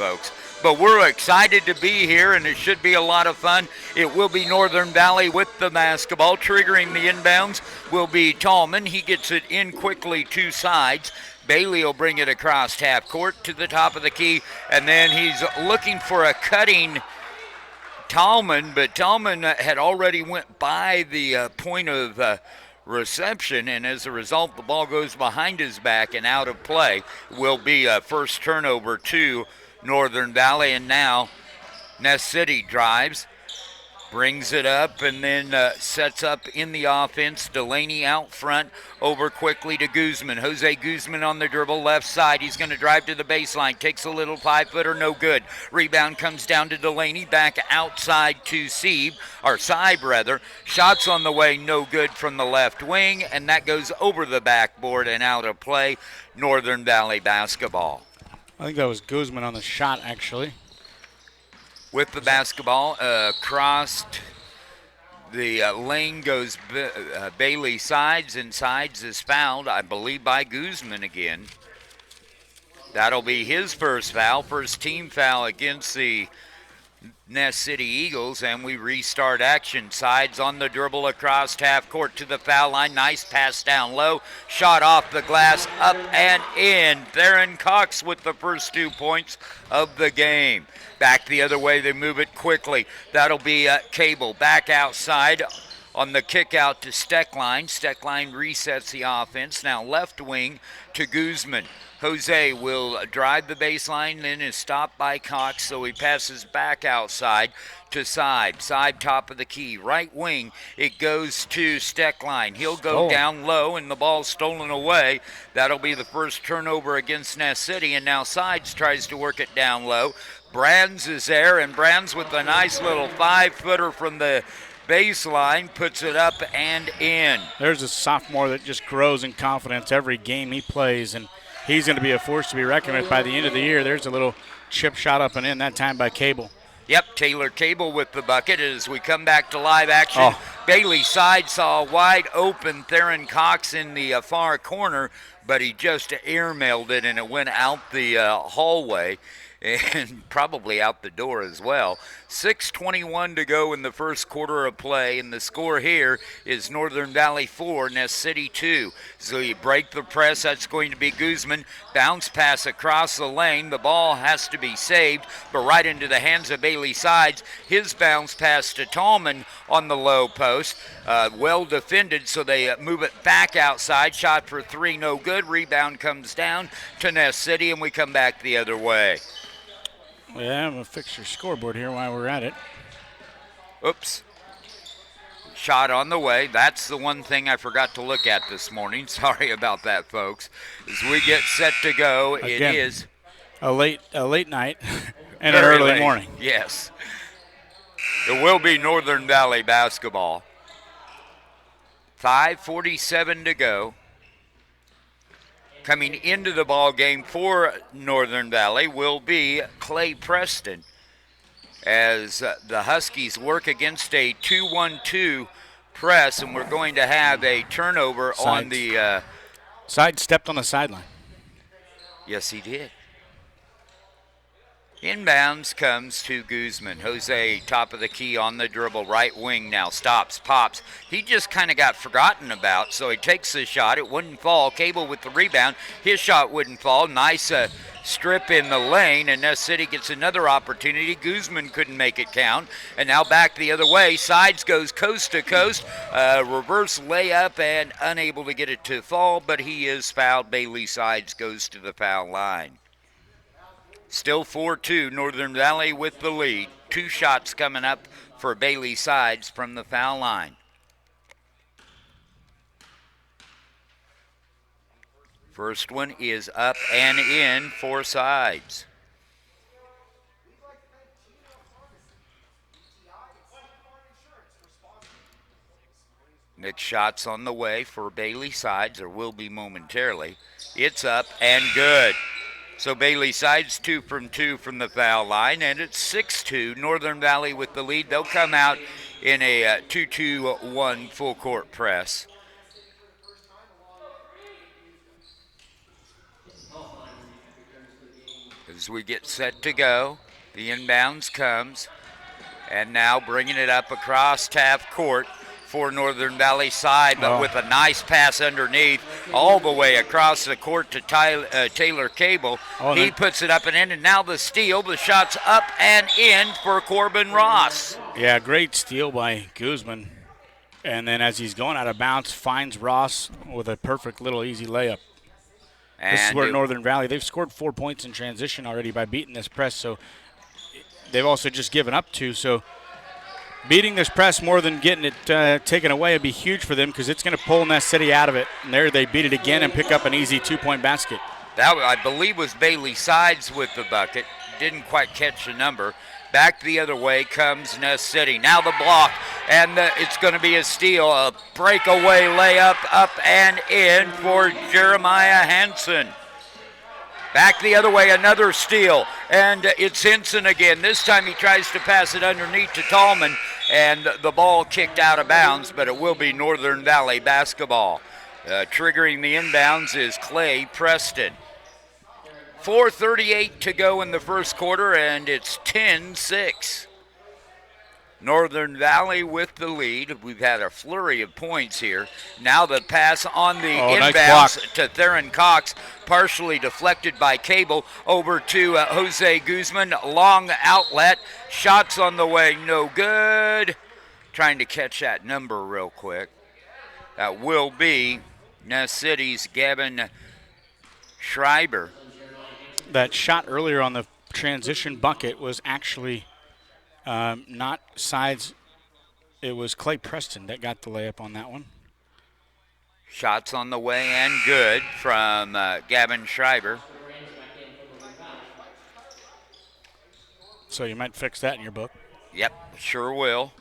folks. But we're excited to be here, and it should be a lot of fun. It will be Northern Valley with the basketball. Triggering the inbounds will be Tallman. He gets it in quickly, two sides. Bailey will bring it across half court to the top of the key, and then he's looking for a cutting Tallman, but Tallman had already went by the point of reception, and as a result, the ball goes behind his back and out of play. Will be a first turnover to Northern Valley, and now Ness City drives, brings it up, and then sets up in the offense. Delaney out front, over quickly to Guzman. Jose Guzman on the dribble, left side. He's going to drive to the baseline, takes a little 5-footer, no good. Rebound comes down to Delaney, back outside to Seib rather. Shots on the way, no good from the left wing, and that goes over the backboard and out of play. Northern Valley basketball. I think that was Guzman on the shot, actually. With the basketball, crossed the lane goes Bailey Sides, and Sides is fouled, I believe, by Guzman again. That'll be his first foul, first team foul against the Ness City Eagles, and we restart action. Sides on the dribble across half court to the foul line. Nice pass down low. Shot off the glass, up and in. Theron Cox with the first 2 points of the game. Back the other way, they move it quickly. That'll be Cable back outside on the kick out to Steckline. Steckline resets the offense. Now left wing to Guzman. Jose will drive the baseline, then is stopped by Cox, so he passes back outside to Seib. Seib top of the key. Right wing, it goes to Steckline. He'll go down low, and the ball's stolen away. That'll be the first turnover against Ness City, and now Sides tries to work it down low. Brands is there, and Brands with a nice little 5-footer from the baseline, puts it up and in. There's a sophomore that just grows in confidence every game he plays, and he's going to be a force to be reckoned with by the end of the year. There's a little chip shot up and in, that time by Cable. Yep, Taylor Cable with the bucket as we come back to live action. Bailey Side saw a wide open Theron Cox in the far corner, but he just airmailed it, and it went out the hallway and probably out the door as well. 6:21 to go in the first quarter of play, and the score here is Northern Valley 4, Ness City 2. So you break the press, that's going to be Guzman. Bounce pass across the lane. The ball has to be saved, but right into the hands of Bailey Sides. His bounce pass to Tallman on the low post. Well defended, so they move it back outside. Shot for three, no good. Rebound comes down to Ness City, and we come back the other way. Yeah, I'm going to fix your scoreboard here while we're at it. Oops. Shot on the way. That's the one thing I forgot to look at this morning. Sorry about that, folks. As we get set to go, again, it is a late night and an early morning. Yes. It will be Northern Valley basketball. 5:47 to go. Coming into the ball game for Northern Valley will be Clay Preston, as the Huskies work against a 2-1-2 press, and we're going to have a turnover on the Side stepped on the sideline. Yes, he did. Inbounds comes to Guzman. Jose, top of the key on the dribble, right wing now, stops, pops. He just kind of got forgotten about, so he takes the shot. It wouldn't fall. Cable with the rebound. His shot wouldn't fall. Nice strip in the lane, and Ness City gets another opportunity. Guzman couldn't make it count, and now back the other way. Sides goes coast to coast. Reverse layup and unable to get it to fall, but he is fouled. Bailey Sides goes to the foul line. Still 4-2, Northern Valley with the lead. Two shots coming up for Bailey Sides from the foul line. First one is up and in for Sides. Next shot's on the way for Bailey Sides, or will be momentarily. It's up and good. So Bailey Sides 2 from 2 from the foul line, and it's 6-2. Northern Valley with the lead. They'll come out in a 2-2-1 full court press. As we get set to go, the inbounds comes, and now bringing it up across half court for Northern Valley side, but with a nice pass underneath all the way across the court to Taylor Cable. He puts it up and in, and now the steal. The shot's up and in for Corbin Ross. Yeah, great steal by Guzman. And then as he's going out of bounds, finds Ross with a perfect little easy layup. And this is where Northern Valley, they've scored 4 points in transition already by beating this press, so they've also just given up 2. So beating this press more than getting it taken away would be huge for them because it's going to pull Ness City out of it. And there they beat it again and pick up an easy 2-point basket. That, I believe, was Bailey Sides with the bucket. Didn't quite catch the number. Back the other way comes Ness City. Now the block, and it's going to be a steal. A breakaway layup up and in for Jeremiah Hansen. Back the other way, another steal, and it's Henson again. This time he tries to pass it underneath to Tallman, and the ball kicked out of bounds, but it will be Northern Valley basketball. Triggering the inbounds is Clay Preston. 4:38 to go in the first quarter, and it's 10-6. Northern Valley with the lead. We've had a flurry of points here. Now the pass on the inbounds to Theron Cox, partially deflected by Cable, over to Jose Guzman. Long outlet. Shots on the way, no good. Trying to catch that number real quick. That will be Ness City's Gavin Schreiber. That shot earlier on the transition bucket was actually not Sides. It was Clay Preston that got the layup on that one. Shots on the way and good from Gavin Schreiber. So you might fix that in your book. Yep, sure will.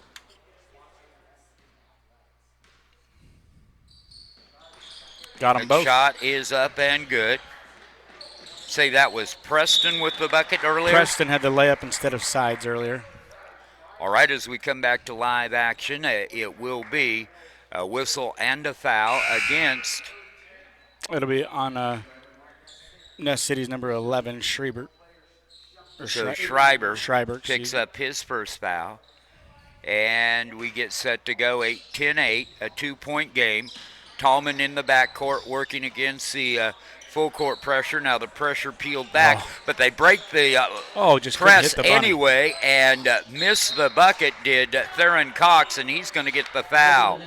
Got them both. Shot is up and good. Say that was Preston with the bucket earlier? Preston had the layup instead of Sides earlier. All right, as we come back to live action, it will be a whistle and a foul against. It'll be on Ness City's number 11, Schreiber. So Schreiber picks excuse up his first foul. And we get set to go 10-8, a 2-point game. Tallman in the backcourt working against the full court pressure. Now the pressure peeled back, but they break the press anyway and miss the bucket, did Theron Cox, and he's going to get the foul.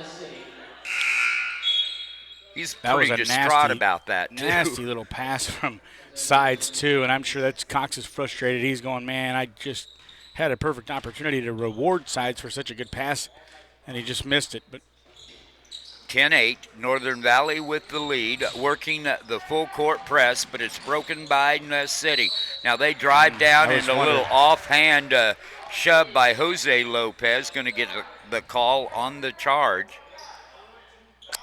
He's pretty distraught about that, too. Nasty little pass from Sides, too, and I'm sure that's Cox is frustrated. He's going, man, I just had a perfect opportunity to reward Sides for such a good pass, and he just missed it. But 10-8, Northern Valley with the lead, working the full court press, but it's broken by Ness City. Now they drive down and a little offhand shove by Jose Lopez, going to get the call on the charge.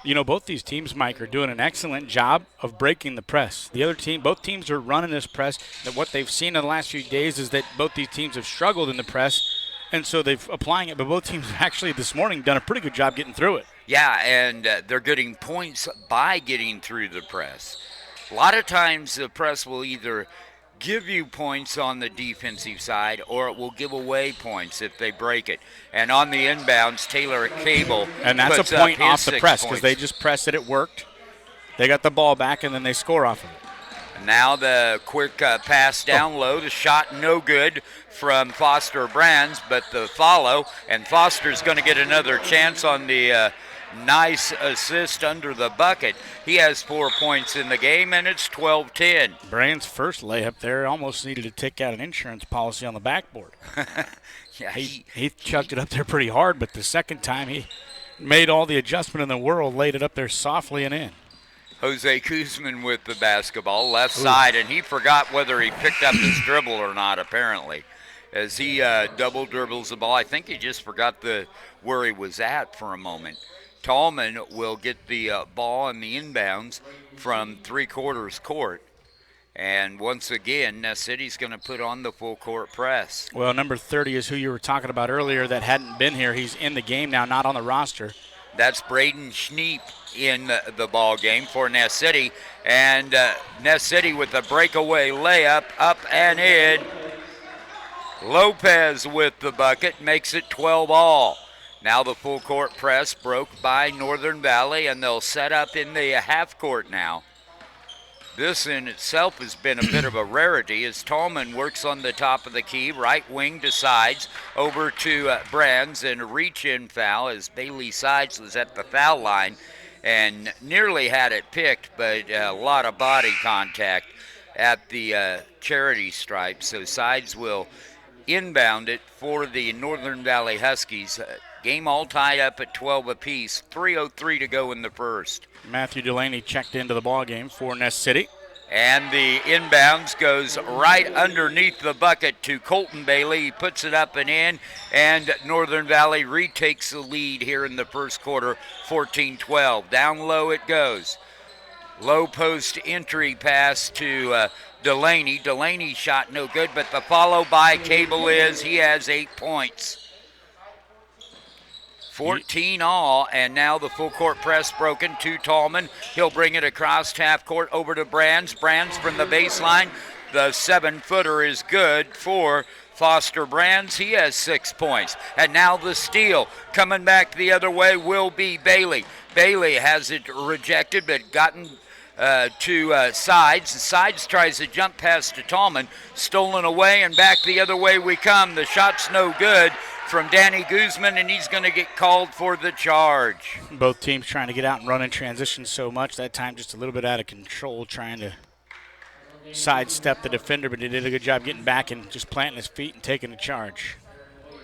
You know, both these teams, Mike, are doing an excellent job of breaking the press. The other team, both teams are running this press. That what they've seen in the last few days is that both these teams have struggled in the press, and so they've applying it. But both teams actually this morning done a pretty good job getting through it. Yeah, and they're getting points by getting through the press. A lot of times the press will either give you points on the defensive side or it will give away points if they break it. And on the inbounds, Taylor Cable and that's a point off the press because they just pressed it. It worked. They got the ball back, and then they score off of it. And now the quick pass down low. The shot no good from Foster Brands, but the follow, and Foster's going to get another chance on the nice assist under the bucket. He has 4 points in the game, and it's 12-10. Brand's first layup there almost needed to take out an insurance policy on the backboard. Yeah, he chucked it up there pretty hard, but the second time he made all the adjustment in the world, laid it up there softly and in. Jose Guzman with the basketball, left side, and he forgot whether he picked up his dribble or not, apparently. As he double dribbles the ball, I think he just forgot where he was at for a moment. Tallman will get the ball in the inbounds from three-quarters court. And once again, Ness City's going to put on the full court press. Well, number 30 is who you were talking about earlier that hadn't been here. He's in the game now, not on the roster. That's Braden Schneep in the ball game for Ness City. And Ness City with a breakaway layup, up and in. Lopez with the bucket, makes it 12 all. Now the full court press broke by Northern Valley, and they'll set up in the half court now. This in itself has been a bit of a rarity as Tallman works on the top of the key. Right wing decides over to Brands, and a reach-in foul as Bailey Sides was at the foul line and nearly had it picked, but a lot of body contact at the charity stripe. So Sides will inbound it for the Northern Valley Huskies. Game all tied up at 12 apiece. 3:03 to go in the first. Matthew Delaney checked into the ball game for Ness City. And the inbounds goes right underneath the bucket to Colton Bailey. He puts it up and in, and Northern Valley retakes the lead here in the first quarter, 14-12. Down low it goes. Low post entry pass to Delaney. Delaney shot no good, but the follow by Cable is. He has 8 points. 14 all, and now the full court press broken to Tallman. He'll bring it across half court over to Brands. Brands from the baseline. The 7-footer is good for Foster Brands. He has 6 points. And now the steal coming back the other way will be Bailey. Bailey has it rejected, but gotten to Sides. Sides tries a jump pass to Tallman. Stolen away, and back the other way we come. The shot's no good from Danny Guzman, and he's going to get called for the charge. Both teams trying to get out and run in transition so much. That time just a little bit out of control, trying to sidestep the defender, but he did a good job getting back and just planting his feet and taking the charge.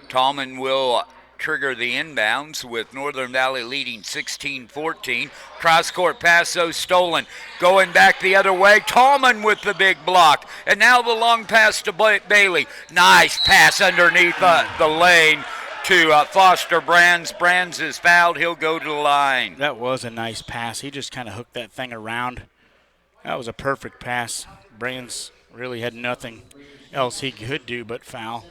Tallman will trigger the inbounds with Northern Valley leading 16-14. Cross-court pass, though, stolen. Going back the other way, Tallman with the big block. And now the long pass to Bailey. Nice pass underneath the lane to Foster Brands. Brands is fouled. He'll go to the line. That was a nice pass. He just kind of hooked that thing around. That was a perfect pass. Brands really had nothing else he could do but foul.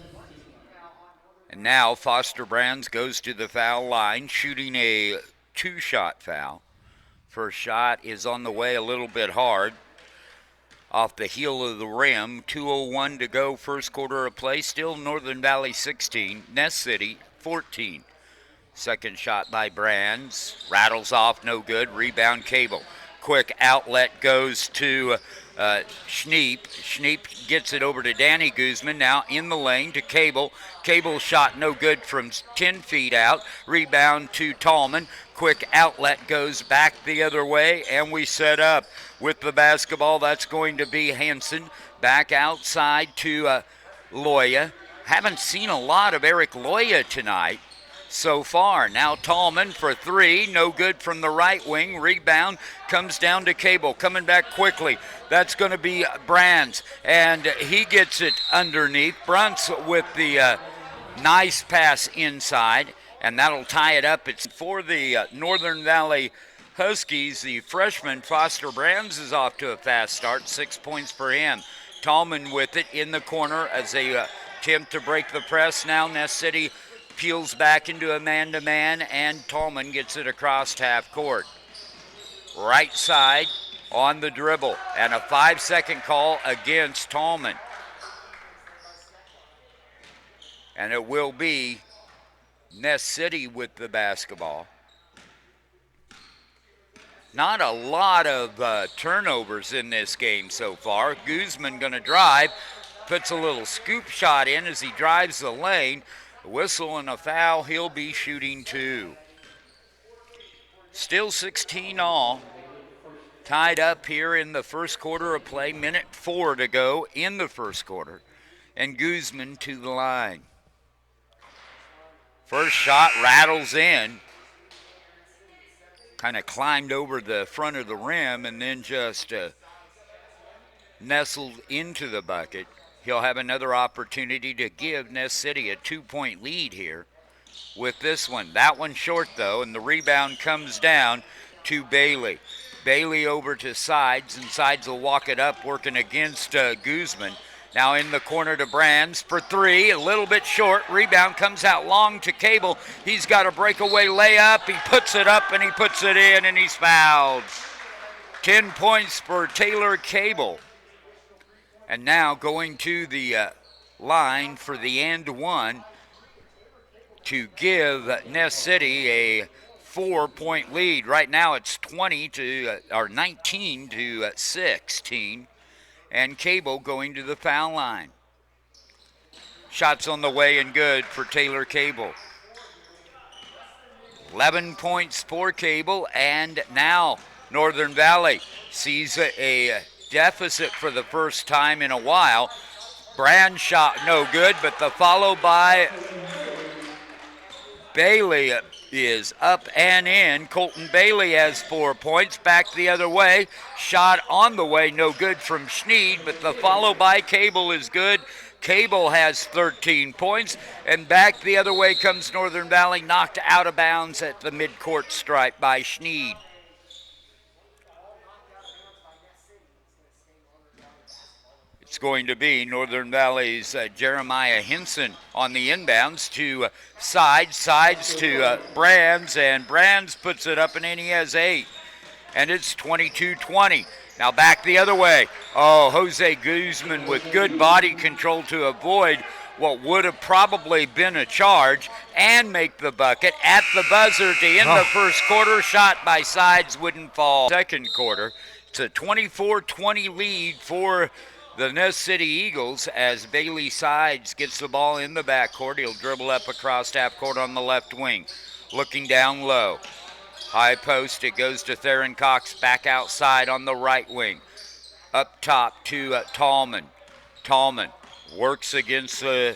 And now Foster Brands goes to the foul line, shooting a 2-shot foul. First shot is on the way, a little bit hard. Off the heel of the rim, 2:01 to go, first quarter of play. Still Northern Valley 16, Ness City 14. Second shot by Brands, rattles off, no good. Rebound Cable. Quick outlet goes to Schneep. Schneep gets it over to Danny Guzman. Now in the lane to Cable. Cable shot no good from 10 feet out. Rebound to Tallman. Quick outlet goes back the other way, and we set up with the basketball. That's going to be Hanson. Back outside to Loya. Haven't seen a lot of Eric Loya tonight so far. Now Tallman for 3, no good from the right wing. Rebound comes down to Cable, coming back quickly. That's going to be Brands, and he gets it underneath. Brunts with the nice pass inside, and that'll tie it up. It's for the Northern Valley Huskies. The freshman Foster Brands is off to a fast start, 6 points for him. Tallman with it in the corner as they attempt to break the press. Now Ness City peels back into a man-to-man, and Tallman gets it across half court. Right side on the dribble, and a 5-second call against Tallman. And it will be Ness City with the basketball. Not a lot of turnovers in this game so far. Guzman going to drive, puts a little scoop shot in as he drives the lane. A whistle and a foul, he'll be shooting 2. Still 16 all. Tied up here in the first quarter of play. Minute 4 to go in the first quarter. And Guzman to the line. First shot rattles in. Kind of climbed over the front of the rim and then just nestled into the bucket. He'll have another opportunity to give Ness City a 2-point lead here with this one. That one short, though, and the rebound comes down to Bailey. Bailey over to Sides, and Sides will walk it up, working against Guzman. Now in the corner to Brands for three, a little bit short. Rebound comes out long to Cable. He's got a breakaway layup. He puts it up and he puts it in, and he's fouled. 10 points for Taylor Cable. And now going to the line for the and one to give Ness City a 4-point lead. Right now it's 19 to 16. And Cable going to the foul line. Shots on the way and good for Taylor Cable. 11 points for Cable, and now Northern Valley sees a deficit for the first time in a while. Brand shot no good, but the follow by Bailey is up and in. Colton Bailey has 4 points. Back the other way. Shot on the way, no good from Schneed, but the follow by Cable is good. Cable has 13 points, and back the other way comes Northern Valley, knocked out of bounds at the midcourt stripe by Schneed. It's going to be Northern Valley's Jeremiah Hinson on the inbounds to sides to Brands, and Brands puts it up and in. He has 8, and it's 22-20. Now back the other way. Oh, Jose Guzman with good body control to avoid what would have probably been a charge and make the bucket at the buzzer to end the first quarter. Shot by Sides wouldn't fall. Second quarter, it's a 24-20 lead for the Ness City Eagles as Bailey Sides gets the ball in the backcourt. He'll dribble up across half court on the left wing. Looking down low. High post, it goes to Theron Cox back outside on the right wing. Up top to Tallman. Tallman works against the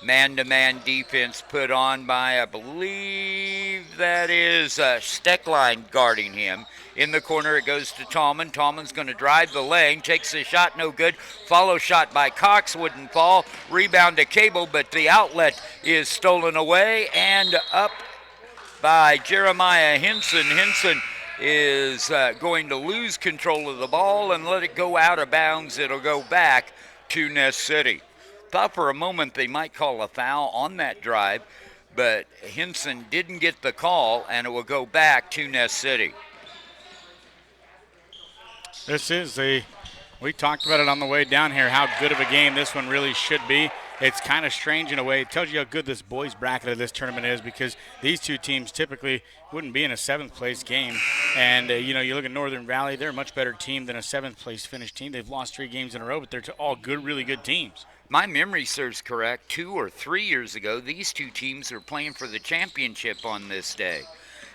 man-to-man defense put on by, I believe that is Steckline guarding him. In the corner it goes to Tallman. Tallman's going to drive the lane, takes the shot, no good. Follow shot by Cox, wouldn't fall. Rebound to Cable, but the outlet is stolen away and up by Jeremiah Hinson. Hinson is going to lose control of the ball and let it go out of bounds. It'll go back to Ness City. Thought for a moment they might call a foul on that drive, but Hinson didn't get the call, and it will go back to Ness City. We talked about it on the way down here, how good of a game this one really should be. It's kind of strange in a way. It tells you how good this boys bracket of this tournament is, because these two teams typically wouldn't be in a 7th place game. And, you look at Northern Valley, they're a much better team than a 7th place finished team. They've lost 3 games in a row, but they're all good, really good teams. My memory serves correct. 2 or 3 years ago, these two teams are playing for the championship on this day.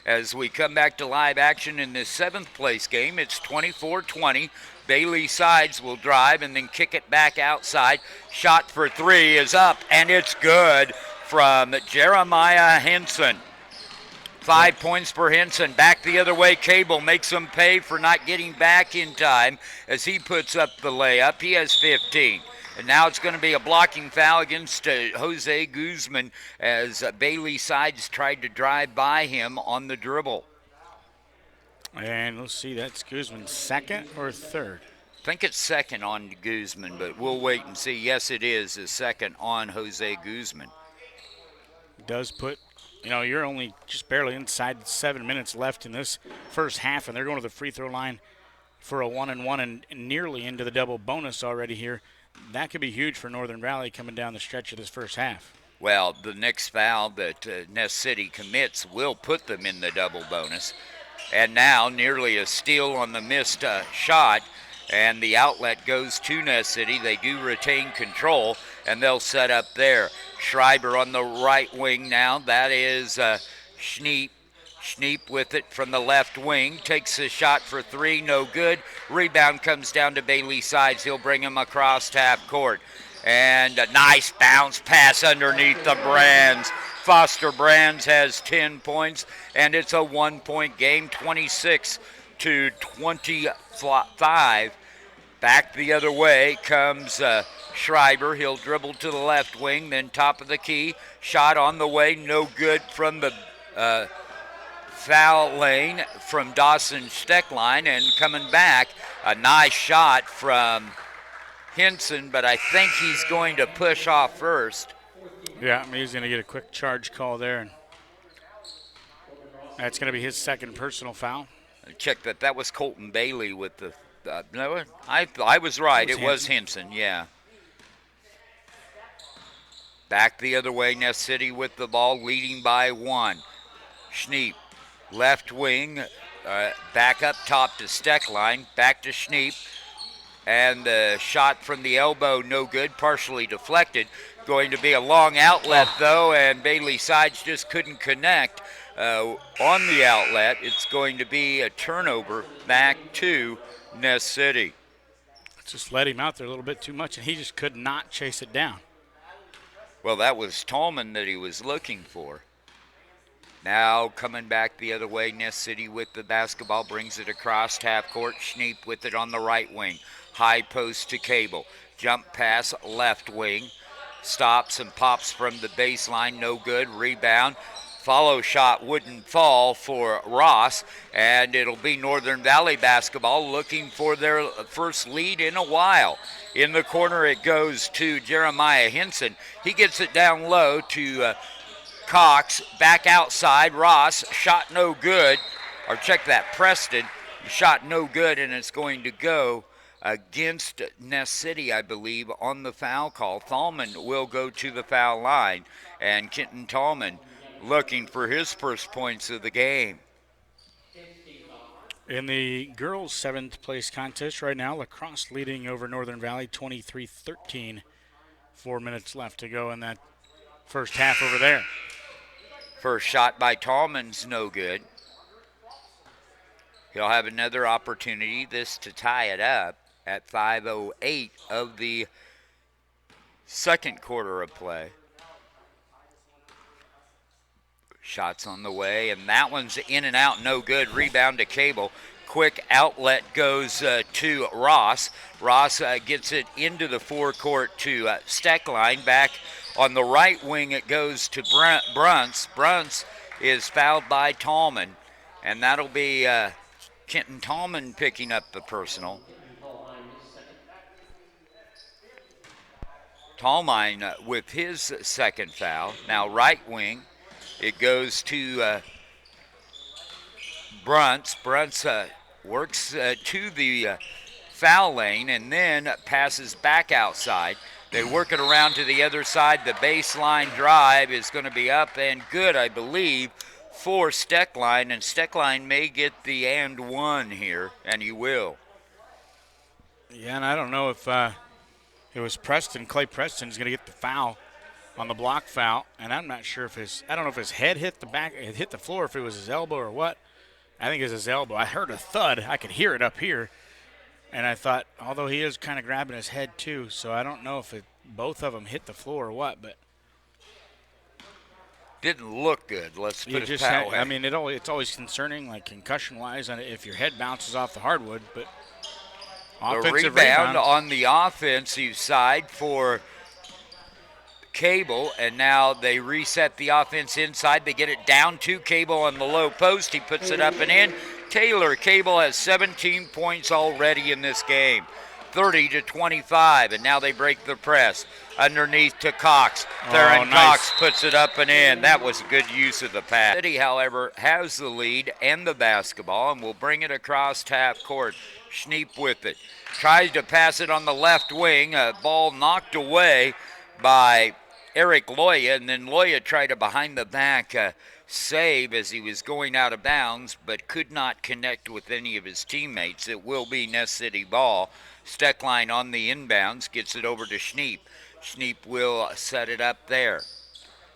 As we come back to live action in this 7th place game, it's 24-20. Bailey Sides will drive and then kick it back outside. Shot for 3 is up, and it's good from Jeremiah Hinson. 5 points for Hinson. Back the other way, Cable makes him pay for not getting back in time as he puts up the layup. He has 15. And now it's going to be a blocking foul against Jose Guzman as Bailey Sides tried to drive by him on the dribble. And let's see, that's Guzman's 2nd or 3rd? I think it's 2nd on Guzman, but we'll wait and see. Yes, it is his 2nd on Jose Guzman. Does put, you're only just barely inside 7 minutes left in this first half, and they're going to the free throw line for a 1-and-1 and nearly into the double bonus already here. That could be huge for Northern Valley coming down the stretch of this first half. Well, the next foul that Ness City commits will put them in the double bonus. And now nearly a steal on the missed shot, and the outlet goes to Ness City. They do retain control, and they'll set up there. Schreiber on the right wing now. That is Schneep. Schneep with it from the left wing. Takes a shot for 3, no good. Rebound comes down to Bailey Sides. He'll bring him across half court. And a nice bounce pass underneath the Brands. Foster Brands has 10 points, and it's a 1-point game, 26-25. Back the other way comes Schreiber. He'll dribble to the left wing, then top of the key. Shot on the way, no good from the foul lane from Dawson Steckline, and coming back, a nice shot from Henson, but I think he's going to push off first. Yeah, he's going to get a quick charge call there. And that's going to be his second personal foul. Check that. That was Colton Bailey with the. No, I was right. It was Henson. Yeah. Back the other way. Ness City with the ball, leading by 1. Schneep, left wing, back up top to Steckline, back to Schneep, and the shot from the elbow, no good, partially deflected. Going to be a long outlet, though, and Bailey Sides just couldn't connect on the outlet. It's going to be a turnover back to Ness City. Just let him out there a little bit too much, and he just could not chase it down. Well, that was Tallman that he was looking for. Now coming back the other way, Ness City with the basketball, brings it across half court. Schneep with it on the right wing. High post to Cable. Jump pass left wing. Stops and pops from the baseline, no good. Rebound. Follow shot wouldn't fall for Ross, and it'll be Northern Valley basketball looking for their first lead in a while. In the corner it goes to Jeremiah Henson. He gets it down low to Cox, back outside. Ross, shot no good. Or check that, Preston, shot no good, and it's going to go against Ness City, I believe, on the foul call. Thalman will go to the foul line, and Kenton Tallman looking for his first points of the game. In the girls' 7th place contest right now, La Crosse leading over Northern Valley 23-13. 4 minutes left to go in that first half over there. First shot by Tallman's no good. He'll have another opportunity, this to tie it up at 5:08 of the second quarter of play. Shots on the way, and that one's in and out, no good. Rebound to Cable. Quick outlet goes to Ross. Ross gets it into the forecourt to Steckline. Back on the right wing, it goes to Brunts. Brunts is fouled by Tallman, and that'll be Kenton Tallman picking up the personal. Tallman with his second foul. Now right wing. It goes to Brunts. Brunts works to the foul lane and then passes back outside. They work it around to the other side. The baseline drive is going to be up and good, I believe, for Steckline. And Steckline may get the and one here, and he will. Yeah, and I don't know if it was Preston. Clay Preston's going to get the foul on the block foul, and I'm not sure if I don't know if his head hit the floor, if it was his elbow or what. I think it was his elbow. I heard a thud. I could hear it up here, and I thought, although he is kind of grabbing his head too, so I don't know if both of them hit the floor or what, but didn't look good. Let's put it that way. I mean, it's always concerning, like concussion-wise, if your head bounces off the hardwood, but offensive rebound on the offensive side for Cable, and now they reset the offense inside. They get it down to Cable on the low post. He puts it up and in. Taylor Cable has 17 points already in this game, 30-25, and now they break the press. Underneath to Cox. Theron Cox puts it up and in. That was a good use of the pass. City, however, has the lead and the basketball and will bring it across half court. Schneep with it. Tries to pass it on the left wing. A ball knocked away by Eric Loya, and then Loya tried a behind-the-back save as he was going out of bounds, but could not connect with any of his teammates. It will be Ness City ball. Steckline on the inbounds, gets it over to Schneep. Schneep will set it up there.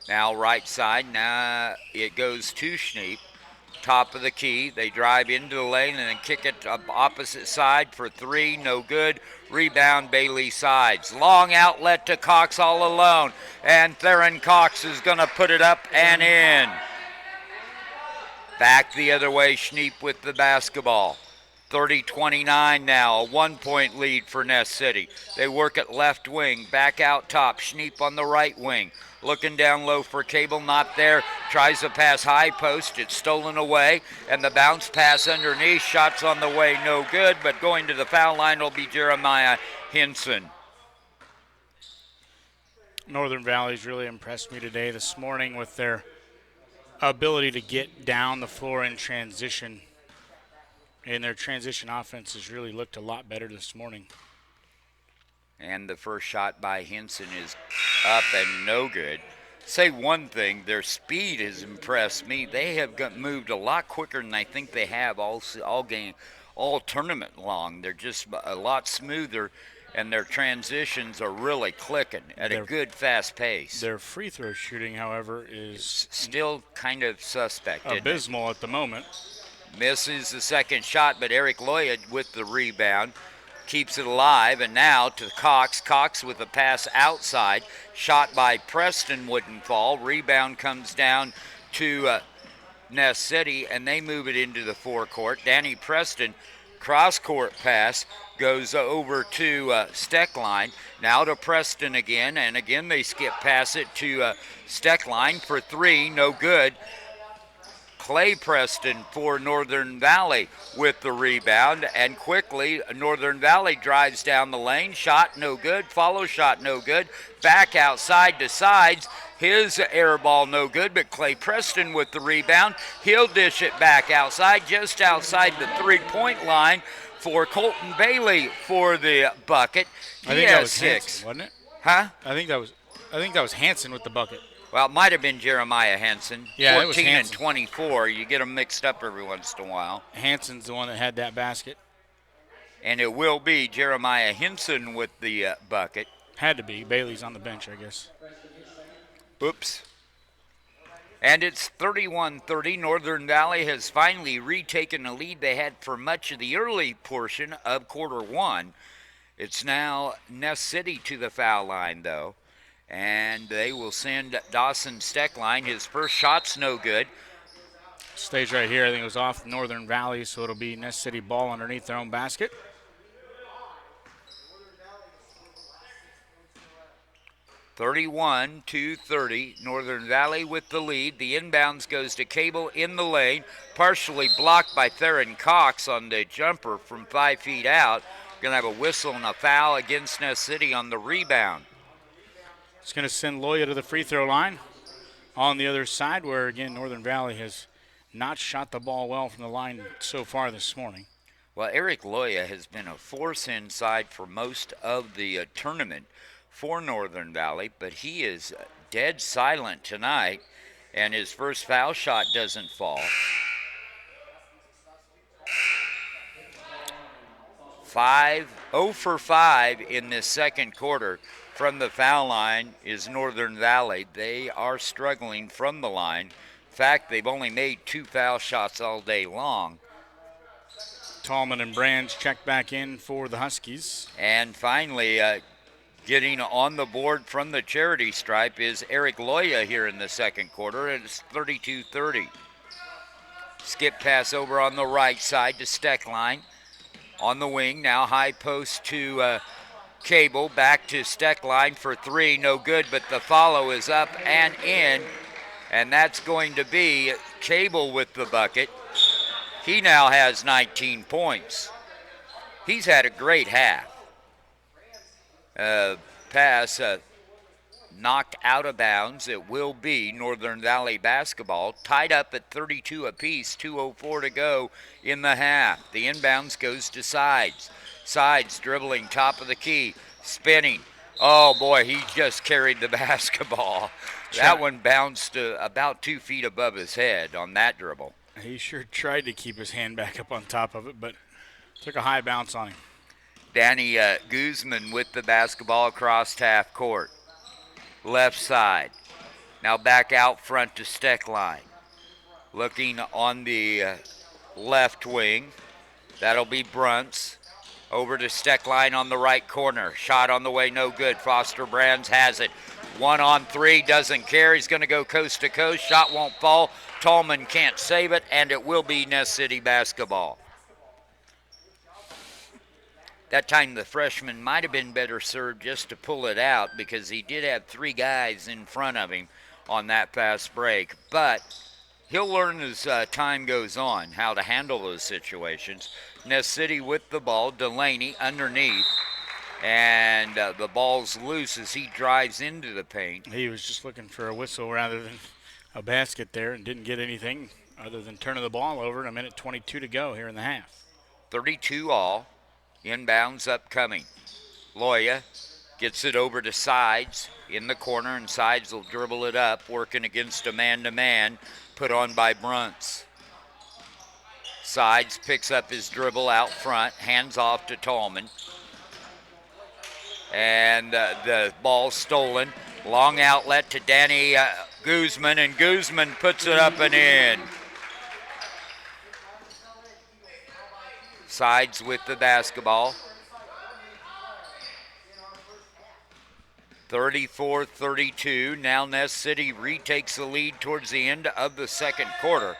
Now right side, now it goes to Schneep. Top of the key, they drive into the lane and then kick it up opposite side for three, no good. Rebound, Bailey Sides. Long outlet to Cox all alone, and Theron Cox is going to put it up and in. Back the other way, Schneep with the basketball. 30-29 now, a 1-point lead for Ness City. They work at left wing, back out top, Schneep on the right wing. Looking down low for Cable, not there. Tries to pass high post, it's stolen away. And the bounce pass underneath, shots on the way, no good. But going to the foul line will be Jeremiah Henson. Northern Valley's really impressed me today this morning with their ability to get down the floor in transition. And their transition offense has really looked a lot better this morning. And the first shot by Henson is up and no good. Say one thing, their speed has impressed me. They have moved a lot quicker than I think they have all game, all tournament long. They're just a lot smoother, and their transitions are really clicking at a good, fast pace. Their free throw shooting, however, is still kind of suspect, abysmal at the moment. Misses the second shot, but Eric Loya with the rebound keeps it alive, and now to Cox. Cox with a pass outside. Shot by Preston wouldn't fall. Rebound comes down to Ness City, and they move it into the forecourt. Danny Preston, cross-court pass, goes over to Steckline. Now to Preston again, and again they skip past it to Steckline for three, no good. Clay Preston for Northern Valley with the rebound, and quickly Northern Valley drives down the lane. Shot no good, follow shot no good, back outside to Sides. His air ball no good, but Clay Preston with the rebound. He'll dish it back outside, just outside the three-point line for Colton Bailey for the bucket. He has 6, Hanson, wasn't it? Huh? I think that was Hanson with the bucket. Well, it might have been Jeremiah Henson. Yeah, 14 and 24. You get them mixed up every once in a while. Hanson's the one that had that basket. And it will be Jeremiah Henson with the bucket. Had to be. Bailey's on the bench, I guess. Oops. And it's 31-30. Northern Valley has finally retaken a lead they had for much of the early portion of quarter one. It's now Ness City to the foul line, though. And they will send Dawson Steckline. His first shot's no good. Stays right here. I think it was off Northern Valley, so it'll be Ness City ball underneath their own basket. (31-30). Northern Valley with the lead. The inbounds goes to Cable in the lane. Partially blocked by Theron Cox on the jumper from 5 feet out. Going to have a whistle and a foul against Ness City on the rebound. It's going to send Loya to the free throw line on the other side, where, again, Northern Valley has not shot the ball well from the line so far this morning. Well, Eric Loya has been a force inside for most of the tournament for Northern Valley, but he is dead silent tonight, and his first foul shot doesn't fall. 0 for 5 in this second quarter. From the foul line is Northern Valley. They are struggling from the line. In fact, they've only made 2 foul shots all day long. Tallman and Brands check back in for the Huskies. And finally, getting on the board from the charity stripe is Eric Loya here in the second quarter, and it's 32-30. Skip pass over on the right side to Steckline. On the wing, now high post to Cable, back to Steckline for 3, no good, but the follow is up and in, and that's going to be Cable with the bucket. He now has 19 points. He's had a great half. Pass knocked out of bounds. It will be Northern Valley basketball, tied up at 32 apiece, 2:04 to go in the half. The inbounds goes to Sides. Sides dribbling top of the key, spinning. Oh boy, he just carried the basketball. That one bounced about 2 feet above his head on that dribble. He sure tried to keep his hand back up on top of it, but took a high bounce on him. Danny Guzman with the basketball across half court. Left side. Now back out front to Steckline. Looking on the left wing. That'll be Brunts. Over to Steckline on the right corner. Shot on the way, no good. Foster Brands has it. 1 on 3, doesn't care. He's going to go coast to coast. Shot won't fall. Tallman can't save it, and it will be Ness City basketball. That time the freshman might have been better served just to pull it out, because he did have 3 guys in front of him on that fast break. But he'll learn as time goes on how to handle those situations. Ness City with the ball. Delaney underneath. And the ball's loose as he drives into the paint. He was just looking for a whistle rather than a basket there and didn't get anything other than turning the ball over. And a minute 22 to go here in the half. 32 all. Inbounds upcoming. Loya gets it over to Sides in the corner, and Sides will dribble it up, working against a man-to-man put on by Bruntz. Sides picks up his dribble out front, hands off to Tallman. And the ball stolen. Long outlet to Danny Guzman, and Guzman puts it up and in. Sides with the basketball. 34-32. Now Ness City retakes the lead towards the end of the second quarter.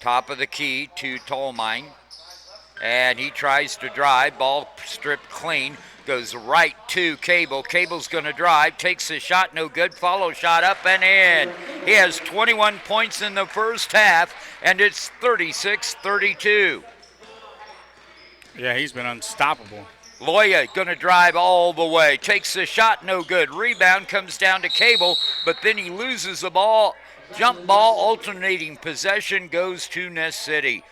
Top of the key to Tolmine. And he tries to drive. Ball stripped clean. Goes right to Cable. Cable's going to drive. Takes the shot. No good. Follow shot up and in. He has 21 points in the first half, and it's 36-32. Yeah, he's been unstoppable. Loya going to drive all the way. Takes the shot. No good. Rebound comes down to Cable, but then he loses the ball. Jump ball, alternating possession goes to Ness City.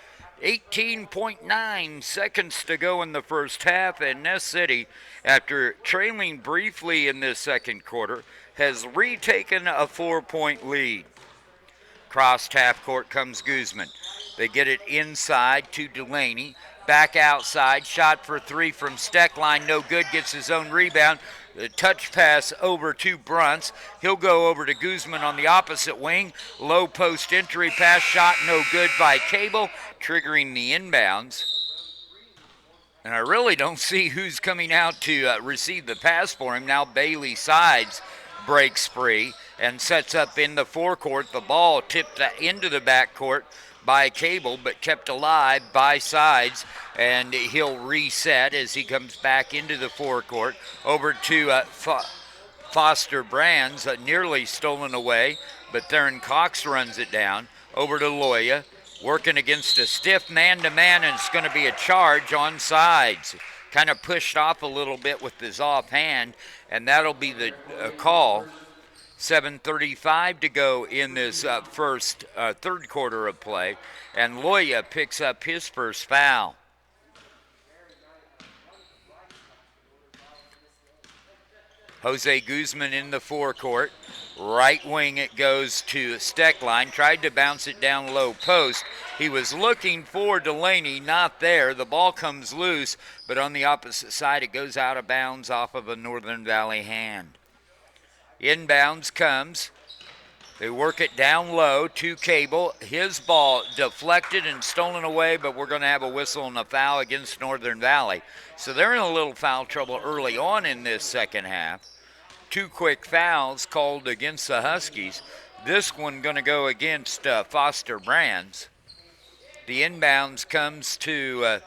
18.9 seconds to go in the first half, and Ness City, after trailing briefly in this second quarter, has retaken a 4-point lead. Crossed half court comes Guzman. They get it inside to Delaney. Back outside, shot for three from Steckline, no good, gets his own rebound. The touch pass over to Bruntz. He'll go over to Guzman on the opposite wing. Low post entry pass, shot no good by Cable, triggering the inbounds. And I really don't see who's coming out to receive the pass for him. Now Bailey Sides breaks free and sets up in the forecourt. The ball tipped into the backcourt by Cable, but kept alive by Sides, and he'll reset as he comes back into the forecourt. Over to Foster Brands, nearly stolen away, but Theron Cox runs it down. Over to Loya, working against a stiff man-to-man, and it's going to be a charge on Sides. Kind of pushed off a little bit with his offhand, and that'll be the call. 7:35 to go in this third quarter of play, and Loya picks up his first foul. Jose Guzman in the forecourt. Right wing it goes to Steckline. Tried to bounce it down low post. He was looking for Delaney, not there. The ball comes loose, but on the opposite side it goes out of bounds off of a Northern Valley hand. Inbounds comes. They work it down low to Cable. His ball deflected and stolen away, but we're going to have a whistle and a foul against Northern Valley. So they're in a little foul trouble early on in this second half. 2 quick fouls called against the Huskies. This one going to go against Foster Brands. The inbounds comes to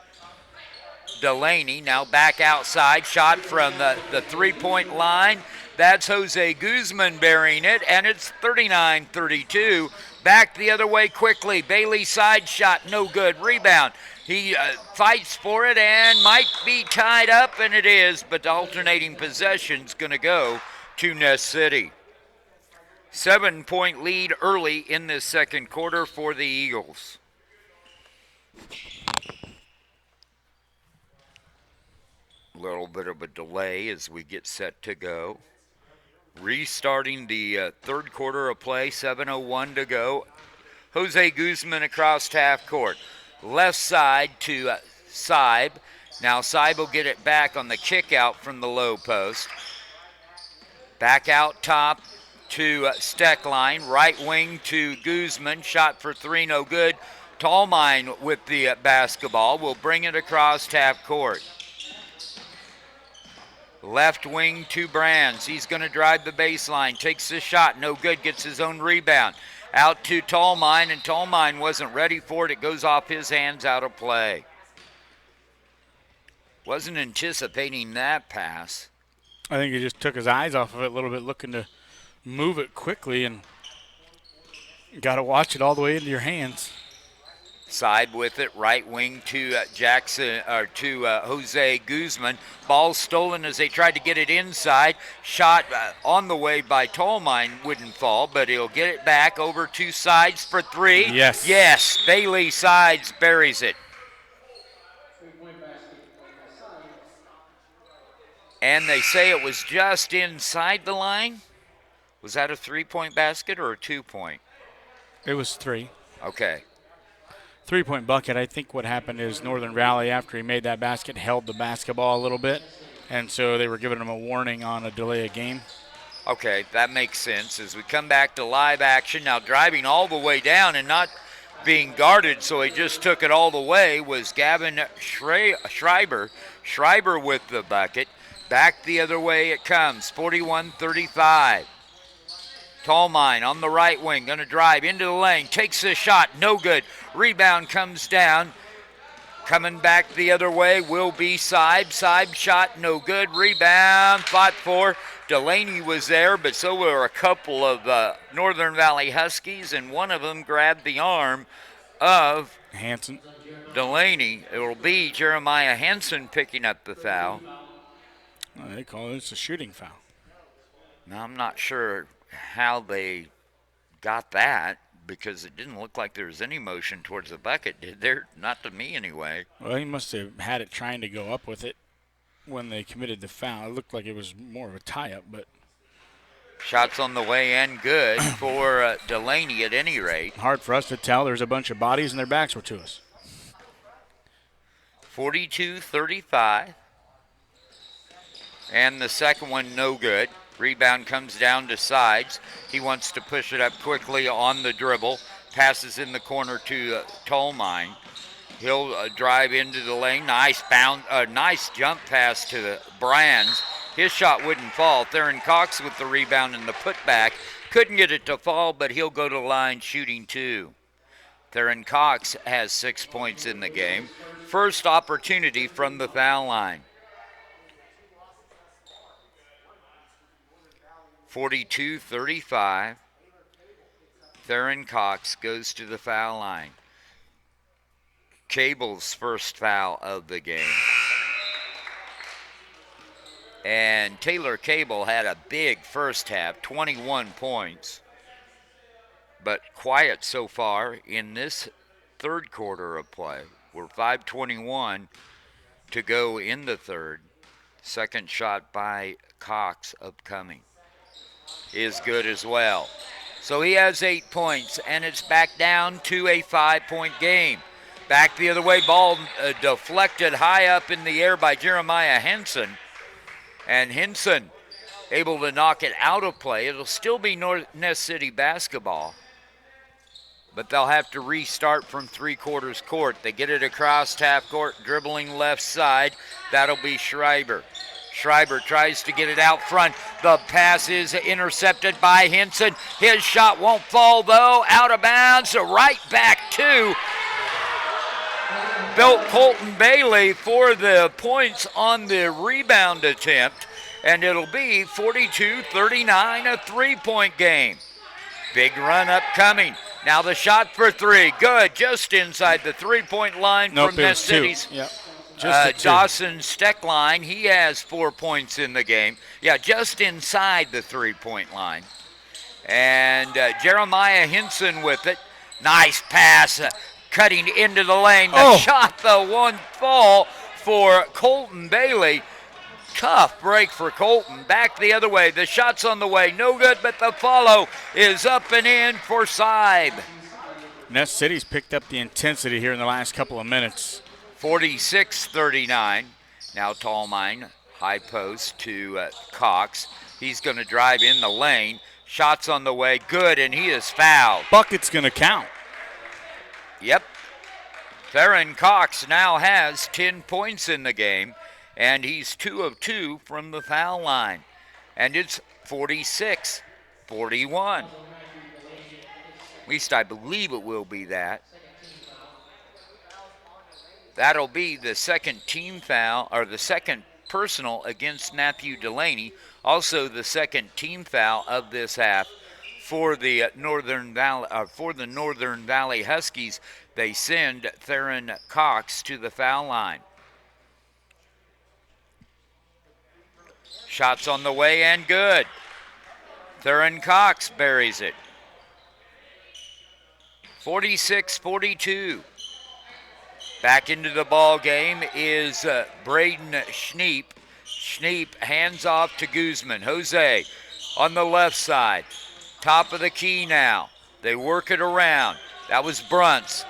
Delaney. Now back outside. Shot from the three-point line. That's Jose Guzman burying it, and it's 39-32. Back the other way quickly. Bailey side shot, no good. Rebound. He fights for it and might be tied up, and it is, but the alternating possession's going to go to Ness City. 7-point lead early in this second quarter for the Eagles. A little bit of a delay as we get set to go. Restarting the third quarter of play, 7:01 to go. Jose Guzman across half court. Left side to Seib. Now Seib will get it back on the kick out from the low post. Back out top to Steckline. Right wing to Guzman. Shot for three, no good. Tallmine with the basketball. Will bring it across half court. Left wing to Brands. He's going to drive the baseline. Takes the shot. No good. Gets his own rebound. Out to Tallmine, and Tallmine wasn't ready for it. It goes off his hands, out of play. Wasn't anticipating that pass. I think he just took his eyes off of it a little bit, looking to move it quickly, and got to watch it all the way into your hands. Side with it, right wing to Jackson or to Jose Guzman. Ball stolen as they tried to get it inside. Shot on the way by Tolmine wouldn't fall, but he'll get it back over to Sides for three. Yes. Yes, Bailey Sides buries it. And they say it was just inside the line. Was that a 3-point basket or a 2-point? It was 3. Okay. 3-point bucket. I think what happened is Northern Valley, after he made that basket, held the basketball a little bit, and so they were giving him a warning on a delay of game. Okay, that makes sense. As we come back to live action, now driving all the way down and not being guarded, so he just took it all the way, was Gavin Schreiber. Schreiber with the bucket. Back the other way it comes, 41-35. Tolmine on the right wing, going to drive into the lane, takes the shot, no good. Rebound comes down. Coming back the other way will be Seib. Seib shot, no good. Rebound, fought for. Delaney was there, but so were a couple of Northern Valley Huskies, and one of them grabbed the arm of Hanson. Delaney. It will be Jeremiah Hanson picking up the foul. They call it a shooting foul. Now, I'm not sure how they got that, because it didn't look like there was any motion towards the bucket, did there? Not to me, anyway. Well, he must have had it trying to go up with it when they committed the foul. It looked like it was more of a tie-up, but... Shots on the way and good for Delaney at any rate. Hard for us to tell. There's a bunch of bodies and their backs were to us. 42-35. And the second one, no good. Rebound comes down to Sides. He wants to push it up quickly on the dribble. Passes in the corner to Tolmine. He'll drive into the lane. Nice jump pass to Brands. His shot wouldn't fall. Theron Cox with the rebound and the putback. Couldn't get it to fall, but he'll go to line shooting 2. Theron Cox has 6 points in the game. First opportunity from the foul line. 42-35. Theron Cox goes to the foul line. Cable's first foul of the game. And Taylor Cable had a big first half, 21 points. But quiet so far in this third quarter of play. We're 5:21 to go in the third. Second shot by Cox upcoming is good as well. So he has 8 points, and it's back down to a 5-point game. Back the other way, ball deflected high up in the air by Jeremiah Henson. And Henson able to knock it out of play. It'll still be Ness City basketball, but they'll have to restart from three-quarters court. They get it across half court, dribbling left side. That'll be Schreiber. Schreiber tries to get it out front. The pass is intercepted by Henson. His shot won't fall, though. Out of bounds. Right back to Colton Bailey for the points on the rebound attempt. And it'll be 42-39, a three-point game. Big run upcoming. Now the shot for three. Good. Just inside the three-point line from Ness City's. Yep. Dawson Steckline, he has 4 points in the game. Yeah, just inside the three-point line. And Jeremiah Henson with it. Nice pass, cutting into the lane. The shot, the one fall for Colton Bailey. Tough break for Colton. Back the other way. The shot's on the way. No good, but the follow is up and in for Seib. Ness City's picked up the intensity here in the last couple of minutes. 46-39. Now Tolmine, high post to Cox. He's going to drive in the lane. Shots on the way. Good, and he is fouled. Bucket's going to count. Yep. Theron Cox now has 10 points in the game, and he's 2 of 2 from the foul line. And it's 46-41. At least I believe it will be that. That'll be the second team foul, or the second personal against Matthew Delaney. Also the second team foul of this half for the Northern Valley Huskies. They send Theron Cox to the foul line. Shots on the way and good. Theron Cox buries it. 46-42. Back into the ball game is Braden Schneep. Schneep hands off to Guzman. Jose on the left side. Top of the key now. They work it around. That was Bruntz.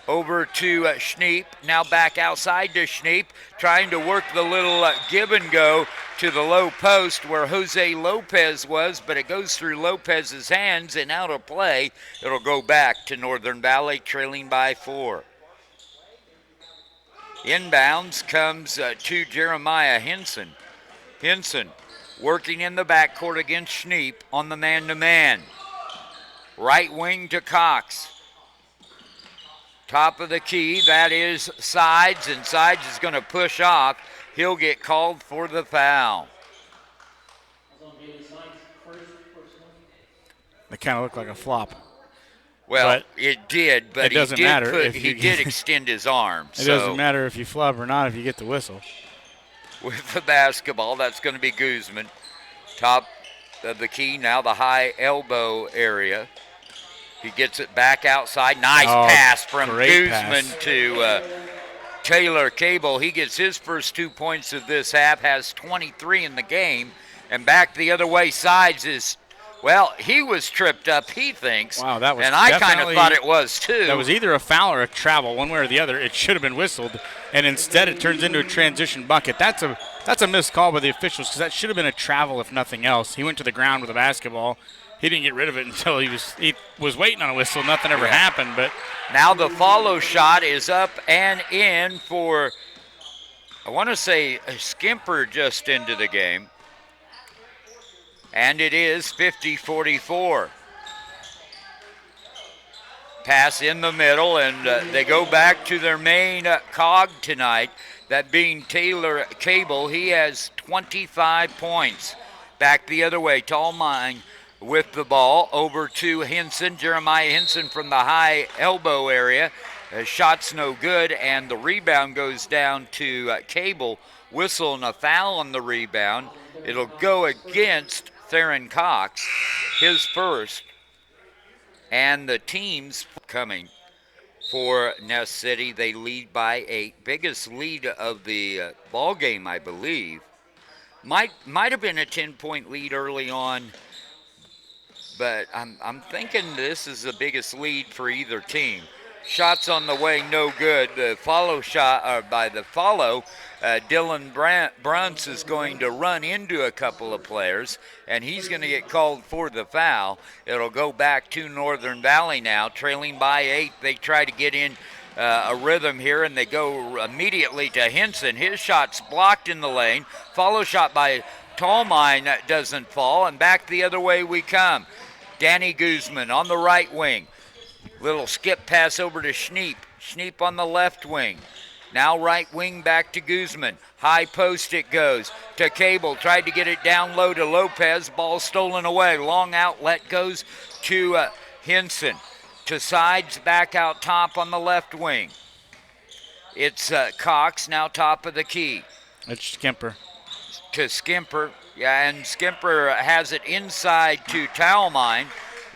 Over to Schneep. Now back outside to Schneep. Trying to work the little give and go to the low post where Jose Lopez was, but it goes through Lopez's hands and out of play. It'll go back to Northern Valley, trailing by 4. Inbounds comes to Jeremiah Henson. Henson working in the backcourt against Schneep on the man-to-man. Right wing to Cox. Top of the key, that is Sides, and Sides is going to push off. He'll get called for the foul. It kind of looked like a flop. Well, it did, but it doesn't matter he did extend his arm. It doesn't matter if you flub or not if you get the whistle. With the basketball, that's going to be Guzman. Top of the key, now the high elbow area. He gets it back outside. Nice pass from Guzman to Taylor Cable. He gets his first 2 points of this half, has 23 in the game. And back the other way, Sides is, well, he was tripped up, he thinks. Wow, that was, and I kind of thought it was too. That was either a foul or a travel, one way or the other. It should have been whistled, and instead it turns into a transition bucket. That's a missed call by the officials because that should have been a travel if nothing else. He went to the ground with a basketball. He didn't get rid of it until he was waiting on a whistle. Nothing ever happened. But now the follow shot is up and in for, I want to say, Skimper just into the game. And it is 50-44. Pass in the middle, and they go back to their main cog tonight, that being Taylor Cable. He has 25 points. Back the other way, Tallmine with the ball over to Henson. Jeremiah Henson from the high elbow area. Shot's no good, and the rebound goes down to Cable. Whistle and a foul on the rebound. It'll go against Theron Cox, his first. And the team's coming for Ness City. They lead by 8. Biggest lead of the ball game, I believe. Might have been a 10-point lead early on, but I'm thinking this is the biggest lead for either team. Shots on the way, no good. The follow shot, by the follow, Dylan Bruntz is going to run into a couple of players, and he's going to get called for the foul. It'll go back to Northern Valley now, trailing by 8. They try to get in a rhythm here, and they go immediately to Henson. His shot's blocked in the lane. Follow shot by Tallmine doesn't fall, and back the other way we come. Danny Guzman on the right wing. Little skip pass over to Schneep. Schneep on the left wing. Now right wing back to Guzman. High post it goes to Cable. Tried to get it down low to Lopez. Ball stolen away. Long outlet goes to Henson. To Sides back out top on the left wing. It's Cox now top of the key. It's Skimper. To Skimper. Yeah, and Skimper has it inside to Tallmine.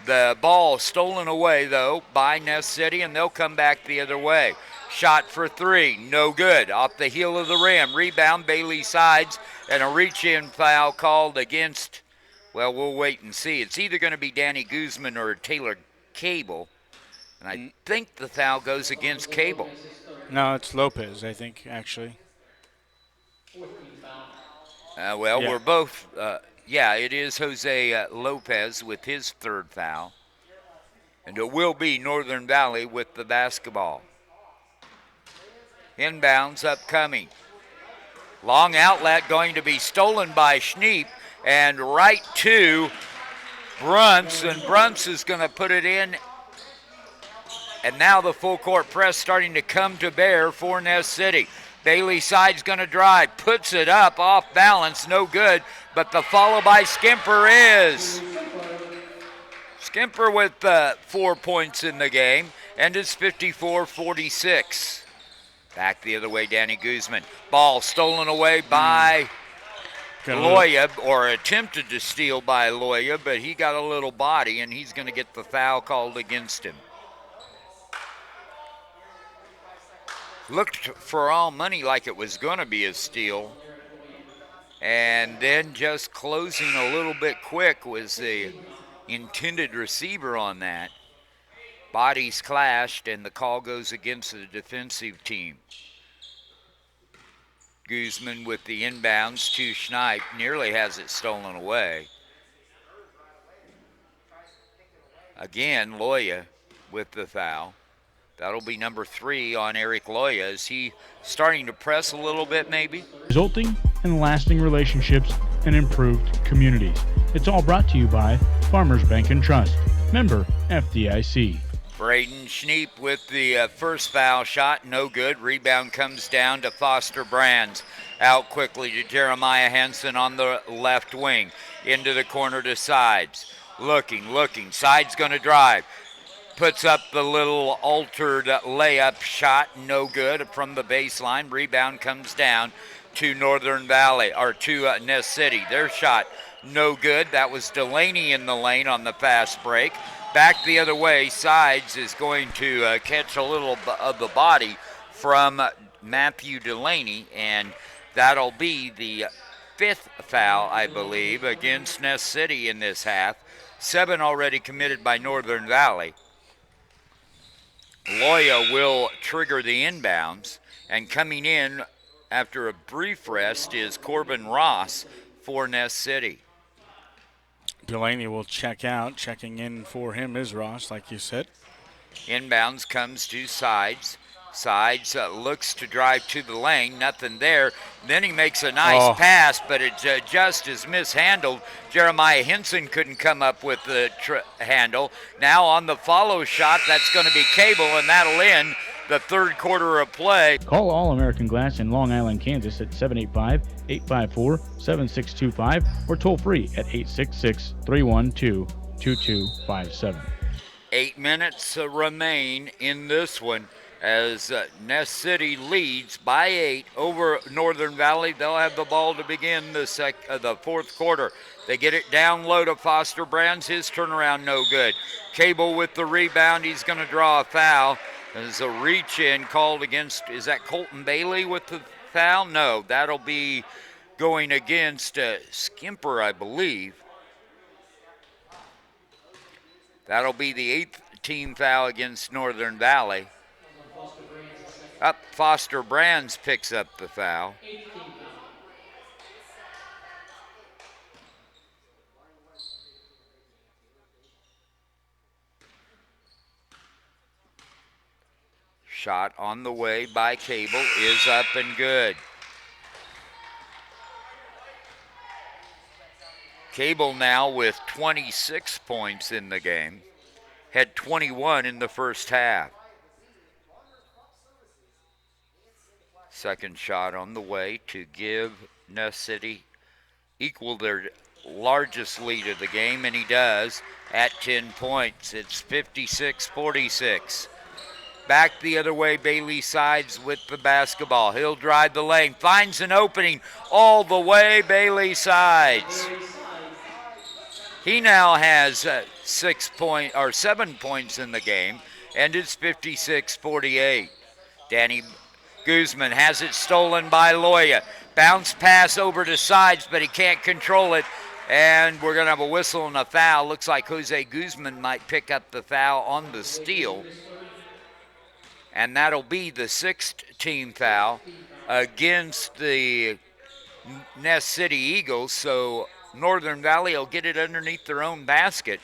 The ball stolen away, though, by Ness City, and they'll come back the other way. Shot for 3, no good. Off the heel of the rim. Rebound, Bailey Sides, and a reach-in foul called against, well, we'll wait and see. It's either going to be Danny Guzman or Taylor Cable, and I think the foul goes against Cable. No, it's Lopez, I think, actually. We're both... yeah, it is Jose Lopez with his third foul. And it will be Northern Valley with the basketball. Inbounds upcoming. Long outlet going to be stolen by Schneep and right to Bruntz. And Bruntz is going to put it in. And now the full court press starting to come to bear for Ness City. Bailey Sides going to drive, puts it up off balance, no good. But the follow by Skimper is Skimper with 4 points in the game. and it's 54-46. Back the other way, Danny Guzman. Ball stolen away by Loya, or attempted to steal by Loya, but he got a little body, and he's going to get the foul called against him. Looked for all money like it was going to be a steal. And then just closing a little bit quick was the intended receiver on that. Bodies clashed, and the call goes against the defensive team. Guzman with the inbounds to Schneip, nearly has it stolen away. Again, Loya with the foul. That'll be number 3 on Eric Loya. Is he starting to press a little bit maybe? Resulting in lasting relationships and improved communities. It's all brought to you by Farmers Bank and Trust. Member FDIC. Braden Schneep with the first foul shot, no good. Rebound comes down to Foster Brands. Out quickly to Jeremiah Henson on the left wing. Into the corner to Sides. Looking. Sides going to drive. Puts up the little altered layup shot, no good from the baseline. Rebound comes down to Northern Valley, or to Ness City. Their shot, no good. That was Delaney in the lane on the fast break. Back the other way, Sides is going to catch a little of the body from Matthew Delaney, and that'll be the 5th foul, I believe, against Ness City in this half. 7 already committed by Northern Valley. Loya will trigger the inbounds, and coming in after a brief rest is Corbin Ross for Ness City. Delaney will check out. Checking in for him is Ross, like you said. Inbounds comes to Sides. Sides looks to drive to the lane, nothing there. Then he makes a nice pass, but it just is mishandled. Jeremiah Henson couldn't come up with the handle. Now on the follow shot, that's going to be Cable, and that'll end the third quarter of play. Call All American Glass in Long Island, Kansas at 785-854-7625 or toll free at 866-312-2257. 8 minutes remain in this one as Ness City leads by 8 over Northern Valley. They'll have the ball to begin the fourth quarter. They get it down low to Foster Brands. His turnaround no good. Cable with the rebound. He's going to draw a foul. There's a reach-in called against, is that Colton Bailey with the foul? No, that'll be going against Skimper, I believe. That'll be the 8th team foul against Northern Valley. Foster Brands picks up the foul. Shot on the way by Cable is up and good. Cable now with 26 points in the game. Had 21 in the first half. Second shot on the way to give Ness City equal their largest lead of the game, and he does at 10 points. It's 56-46. Back the other way, Bailey Sides with the basketball. He'll drive the lane, finds an opening all the way, Bailey Sides. He now has 7 points in the game, and it's 56-48. Danny Guzman has it stolen by Loya. Bounce pass over to Sides, but he can't control it. And we're going to have a whistle and a foul. Looks like Jose Guzman might pick up the foul on the steal. And that'll be the 6th team foul against the Ness City Eagles. So Northern Valley will get it underneath their own basket.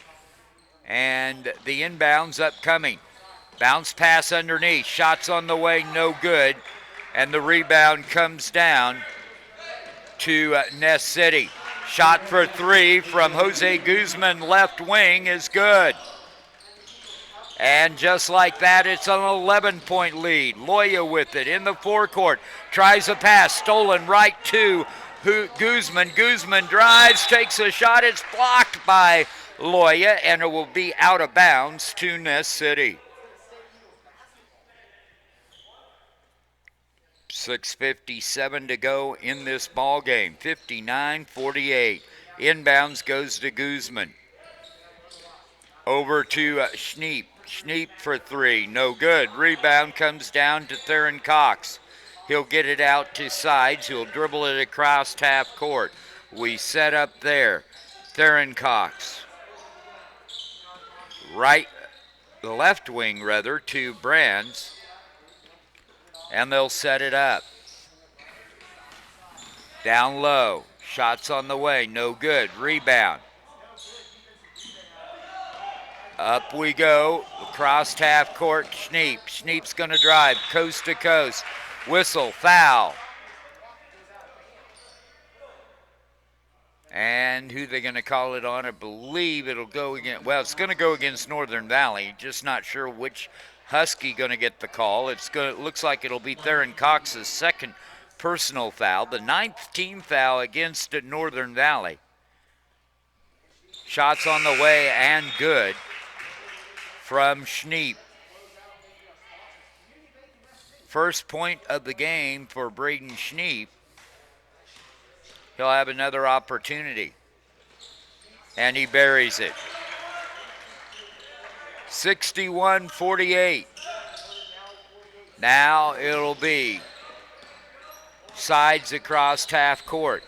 And the inbound's upcoming. Bounce pass underneath. Shots on the way, no good. And the rebound comes down to Ness City. Shot for 3 from Jose Guzman, left wing, is good. And just like that, it's an 11-point lead. Loya with it in the forecourt. Tries a pass, stolen right to Guzman. Guzman drives, takes a shot. It's blocked by Loya, and it will be out of bounds to Ness City. 6:57 to go in this ball game. 59-48. Inbounds goes to Guzman. Over to Schneep. Schneep for three. No good. Rebound comes down to Theron Cox. He'll get it out to Sides. He'll dribble it across half court. We set up there. Theron Cox. The left wing rather, to Brands. And they'll set it up. Down low. Shots on the way. No good. Rebound. Up we go. Across half court. Schneep. Schneep's going to drive coast to coast. Whistle. Foul. And who they going to call it on? I believe it'll go against, well, it's going to go against Northern Valley. Just not sure which Husky going to get the call. It looks like it'll be Theron Cox's second personal foul. The 9th team foul against Northern Valley. Shots on the way and good from Schneep. First point of the game for Braden Schneep. He'll have another opportunity. And he buries it. 61-48. Now it'll be Sides across half court.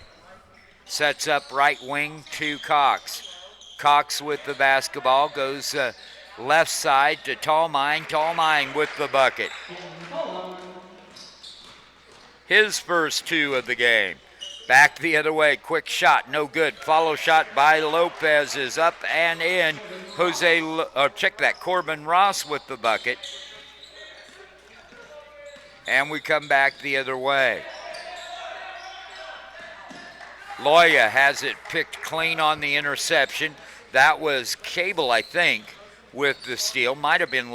Sets up right wing to Cox. Cox with the basketball goes left side to Tallmine. Tallmine with the bucket. His first two of the game. Back the other way, quick shot, no good. Follow shot by Lopez is up and in. Corbin Ross with the bucket. And we come back the other way. Loya has it picked clean on the interception. That was Cable, I think, with the steal. Might have been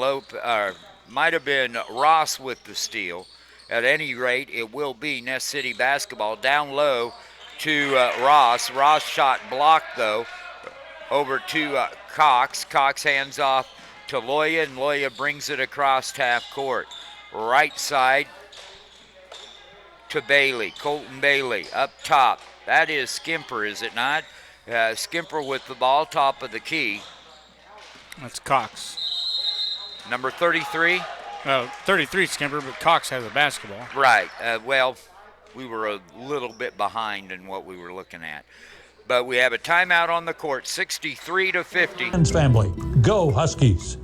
Ross with the steal. At any rate, it will be Ness City basketball. Down low to Ross. Ross shot blocked, though, over to Cox. Cox hands off to Loya, and Loya brings it across half court. Right side to Bailey. Colton Bailey up top. That is Skimper, is it not? Skimper with the ball, top of the key. That's Cox. Number 33. 33 Skimper, but Cox has the basketball. Right. Well, we were a little bit behind in what we were looking at. But we have a timeout on the court, 63-50. Family, go Huskies.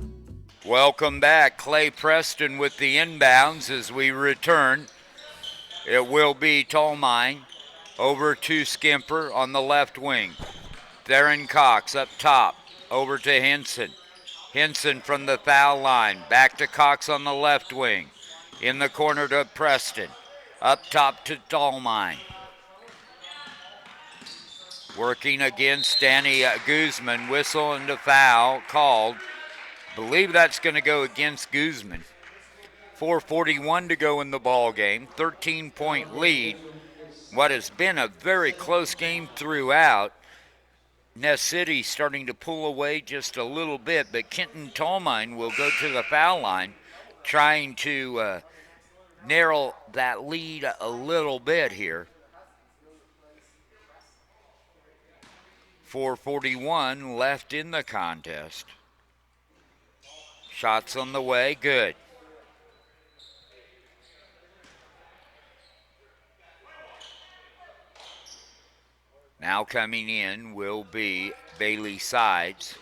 Welcome back. Clay Preston with the inbounds as we return. It will be Tallmine over to Skimper on the left wing. Theron Cox up top, over to Henson. Henson from the foul line. Back to Cox on the left wing. In the corner to Preston. Up top to Tallmine. Working against Danny Guzman. Whistle and a foul called. Believe that's going to go against Guzman. 4:41 to go in the ball game. 13-point lead. What has been a very close game throughout. Ness City starting to pull away just a little bit, but Kenton Tallmine will go to the foul line, trying to narrow that lead a little bit here. 4:41 left in the contest. Shots on the way, good. Now coming in will be Bailey Sides.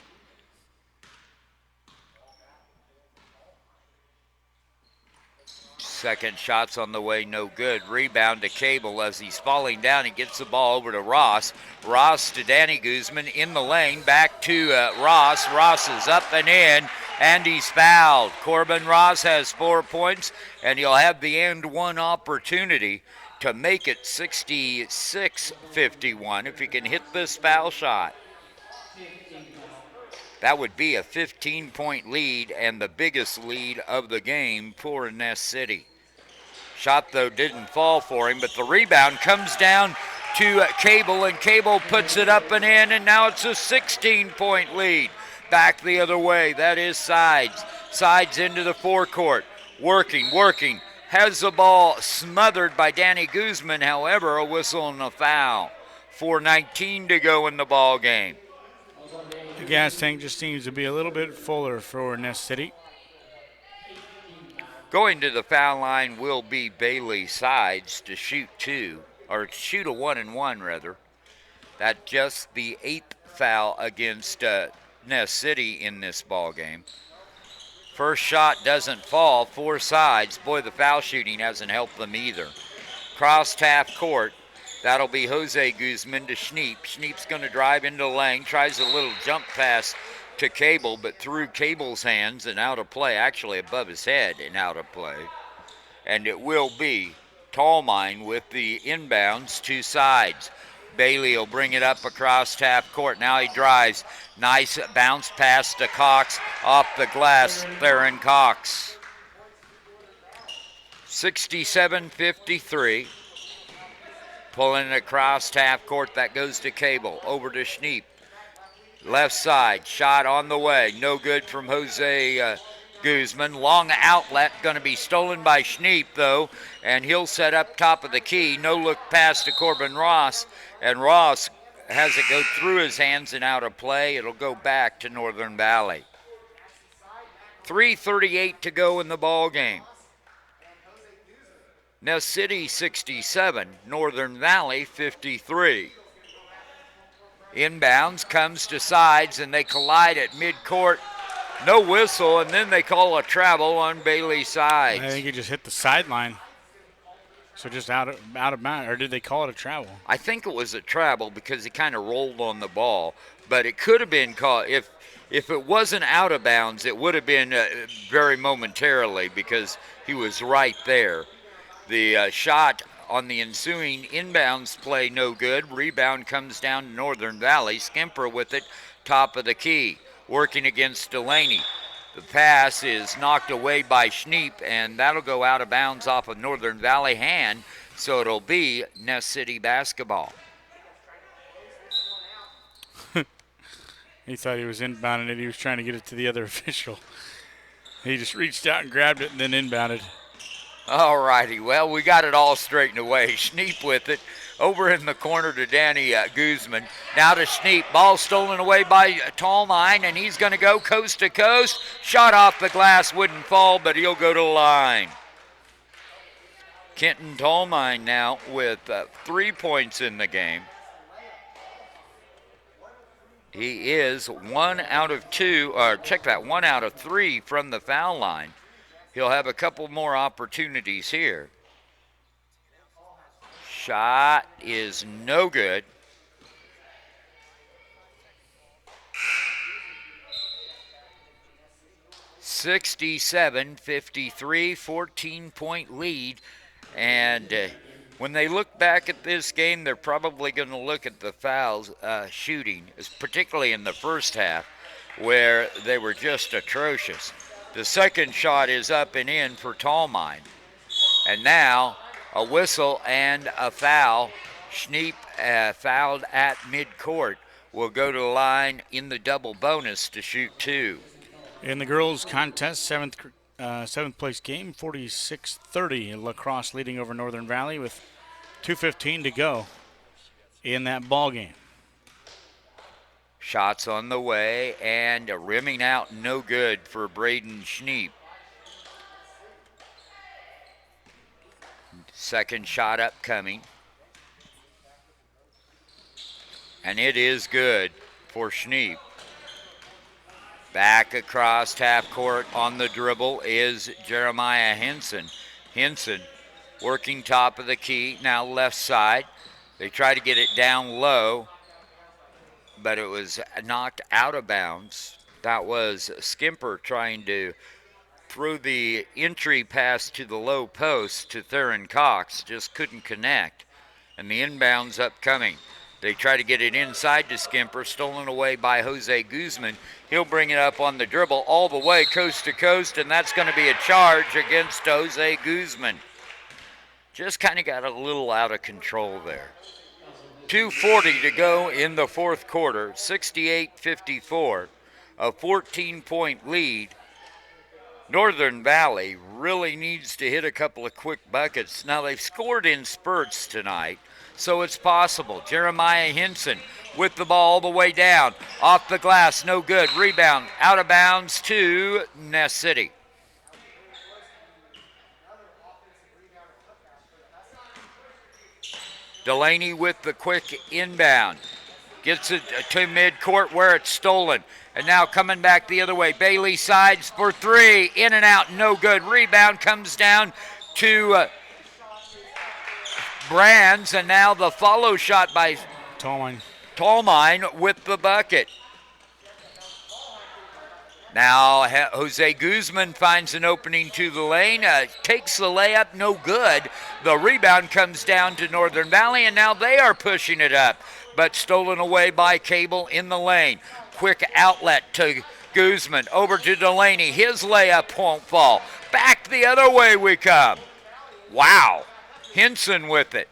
Second shot's on the way, no good. Rebound to Cable as he's falling down. He gets the ball over to Ross. Ross to Danny Guzman in the lane. Back to Ross. Ross is up and in, and he's fouled. Corbin Ross has 4 points, and he'll have the and one opportunity to make it 66-51 if he can hit this foul shot. That would be a 15-point lead and the biggest lead of the game for Ness City. Shot, though, didn't fall for him, but the rebound comes down to Cable, and Cable puts it up and in, and now it's a 16-point lead. Back the other way, that is Sides. Sides into the forecourt, working. has the ball smothered by Danny Guzman. However, a whistle and a foul. 4:19 to go in the ball game. The gas tank just seems to be a little bit fuller for Ness City. Going to the foul line will be Bailey Sides to shoot a 1-and-1 rather. That's just the 8th foul against Ness City in this ball game. First shot doesn't fall. 4 Sides. Boy, the foul shooting hasn't helped them either. Crossed half court. That'll be Jose Guzman to Schneep. Schneep's going to drive into the lane. Tries a little jump pass to Cable, but through Cable's hands and out of play. Actually above his head and out of play. And it will be Tallmine with the inbounds, 2 Sides. Bailey will bring it up across half court. Now he drives. Nice bounce pass to Cox off the glass. Theron Cox. 67-53. Pulling it across half court. That goes to Cable. Over to Schneep. Left side. Shot on the way. No good from Jose Guzman. Long outlet. Going to be stolen by Schneep, though. And he'll set up top of the key. No look pass to Corbin Ross. And Ross has it go through his hands and out of play. It'll go back to Northern Valley. 3:38 to go in the ball game. Ness City 67, Northern Valley 53. Inbounds comes to Sides and they collide at midcourt. No whistle, and then they call a travel on Bailey Sides. I think he just hit the sideline. So just out of bounds, or did they call it a travel? I think it was a travel because he kind of rolled on the ball, but it could have been called. If it wasn't out of bounds, it would have been very momentarily because he was right there. The shot on the ensuing inbounds play no good. Rebound comes down to Northern Valley. Skimper with it, top of the key, working against Delaney. The pass is knocked away by Schneep, and that'll go out of bounds off of Northern Valley hand, so it'll be Ness City basketball. He thought he was inbounding it. He was trying to get it to the other official. He just reached out and grabbed it and then inbounded. All righty, well, we got it all straightened away. Schneep with it. Over in the corner to Danny Guzman. Now to Schneep. Ball stolen away by Tallmine, and he's going to go coast to coast. Shot off the glass, wouldn't fall, but he'll go to the line. Kenton Tallmine now with 3 points in the game. He is 1 out of 2, or check that, 1 out of 3 from the foul line. He'll have a couple more opportunities here. Shot is no good. (67-53), 14-point lead. And when they look back at this game, they're probably going to look at the fouls shooting, particularly in the first half, where they were just atrocious. The second shot is up and in for Tallmine. And now a whistle and a foul. Schneep fouled at midcourt. Will go to the line in the double bonus to shoot 2. In the girls' contest, seventh place game, 46-30. La Crosse leading over Northern Valley with 2:15 to go in that ball game. Shots on the way and a rimming out, no good for Braden Schneep. Second shot upcoming. And it is good for Schneep. Back across half court on the dribble is Jeremiah Henson. Henson working top of the key, now left side. They try to get it down low, but it was knocked out of bounds. That was Skimper trying to throw the entry pass to the low post to Theron Cox, just couldn't connect. And the inbounds upcoming. They try to get it inside to Skimper, stolen away by Jose Guzman. He'll bring it up on the dribble all the way coast to coast, and that's going to be a charge against Jose Guzman. Just kind of got a little out of control there. 2:40 to go in the fourth quarter, 68-54, a 14-point lead Northern Valley really needs to hit a couple of quick buckets. Now, they've scored in spurts tonight, so it's possible. Jeremiah Henson with the ball all the way down. Off the glass, no good. Rebound, out of bounds to Ness City. Delaney with the quick inbound. Gets it to midcourt where it's stolen. And now coming back the other way. Bailey sides for three. In and out, no good. Rebound comes down to Brands. And now the follow shot by Tallmine with the bucket. Now Jose Guzman finds an opening to the lane, takes the layup, no good. The rebound comes down to Northern Valley, and now they are pushing it up, but stolen away by Cable in the lane. Quick outlet to Guzman, over to Delaney. His layup won't fall. Back the other way we come. Wow, Henson with it.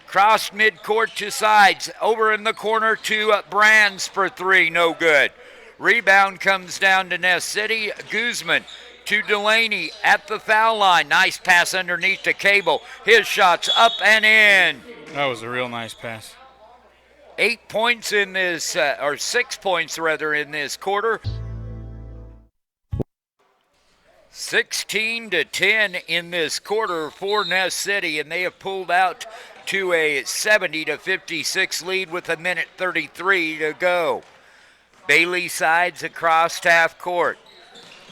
Crossed midcourt to sides, over in the corner to Brands for three, no good. Rebound comes down to Ness City. Guzman to Delaney at the foul line. Nice pass underneath to Cable. His shot's up and in. That was a real nice pass. 8 points in this, or 6 points rather, in this quarter. 16-10 in this quarter for Ness City, and they have pulled out to a 70-56 lead with 1:33 to go. Bailey sides across half court.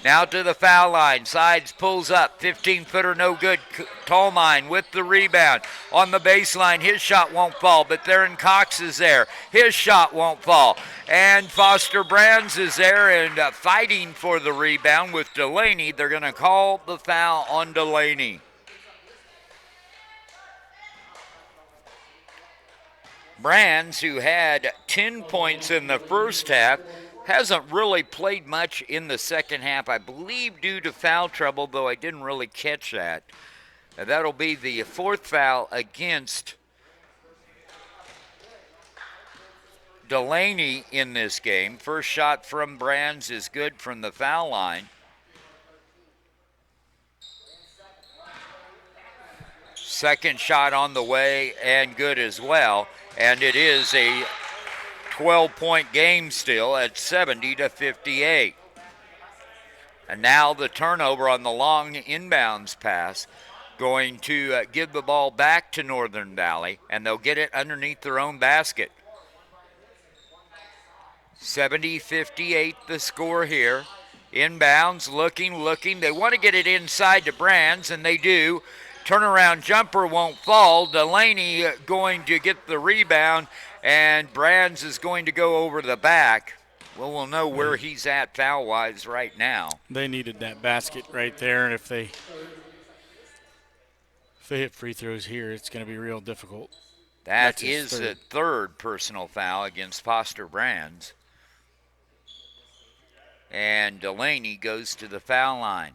Now to the foul line. Sides pulls up. 15-footer no good. Tallmine with the rebound. On the baseline, his shot won't fall, but Theron Cox is there. His shot won't fall. And Foster Brands is there and fighting for the rebound with Delaney. They're going to call the foul on Delaney. Brands, who had 10 points in the first half, hasn't really played much in the second half, I believe due to foul trouble, though I didn't really catch that. That'll be the fourth foul against Delaney in this game. First shot from Brands is good from the foul line. Second shot on the way and good as well. And it is a 12-point game still at 70-58. And now the turnover on the long inbounds pass, going to give the ball back to Northern Valley, and they'll get it underneath their own basket. 70-58 the score here. Inbounds, looking. They want to get it inside to Brands, and they do. Turnaround jumper won't fall. Delaney going to get the rebound, and Brands is going to go over the back. Well, we'll know where he's at foul-wise right now. They needed that basket right there, and if they hit free throws here, it's going to be real difficult. That is the third personal foul against Foster Brands. And Delaney goes to the foul line.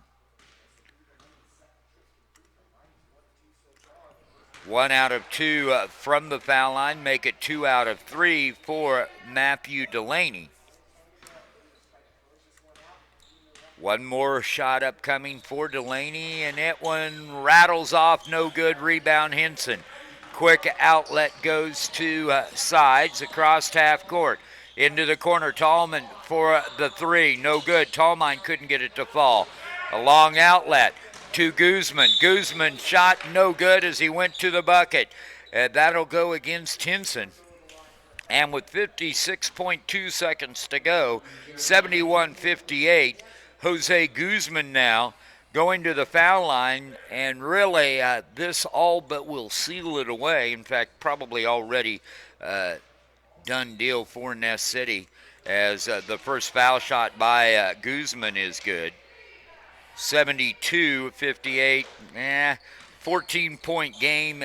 1 out of 2 from the foul line, make it 2 out of 3 for Matthew Delaney. One more shot upcoming for Delaney, and that one rattles off, no good. Rebound Henson. Quick outlet goes to sides across half court. Into the corner, Tallman for the three, no good. Tallmine couldn't get it to fall. A long outlet to Guzman. Guzman shot no good as he went to the bucket. That'll go against Henson. And with 56.2 seconds to go, 71-58, Jose Guzman now going to the foul line, and really this all but will seal it away. In fact, probably already done deal for Ness City, as the first foul shot by Guzman is good. 72-58, 14-point game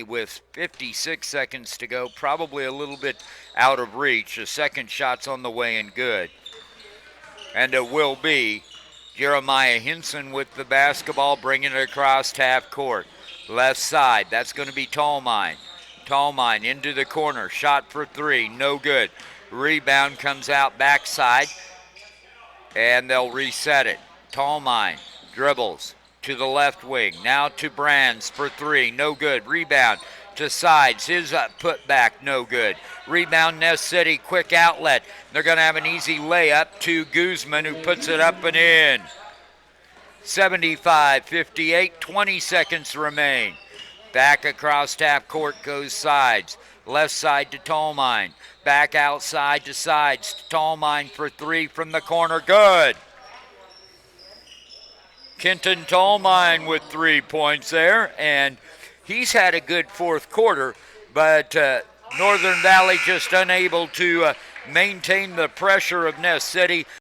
with 56 seconds to go. Probably a little bit out of reach. The second shot's on the way and good. And it will be Jeremiah Henson with the basketball, bringing it across half court. Left side, that's going to be Tallmine. Tallmine into the corner, shot for three, no good. Rebound comes out backside, and they'll reset it. Tallmine dribbles to the left wing. Now to Brands for three. No good. Rebound to Sides. His putback, no good. Rebound, Ness City. Quick outlet. They're going to have an easy layup to Guzman, who puts it up and in. 75-58. 20 seconds remain. Back across half court goes Sides. Left side to Tallmine. Back outside to Sides. Tallmine for three from the corner. Good. Kenton Tallmine with 3 points there, and he's had a good fourth quarter, but Northern Valley just unable to maintain the pressure of Ness City.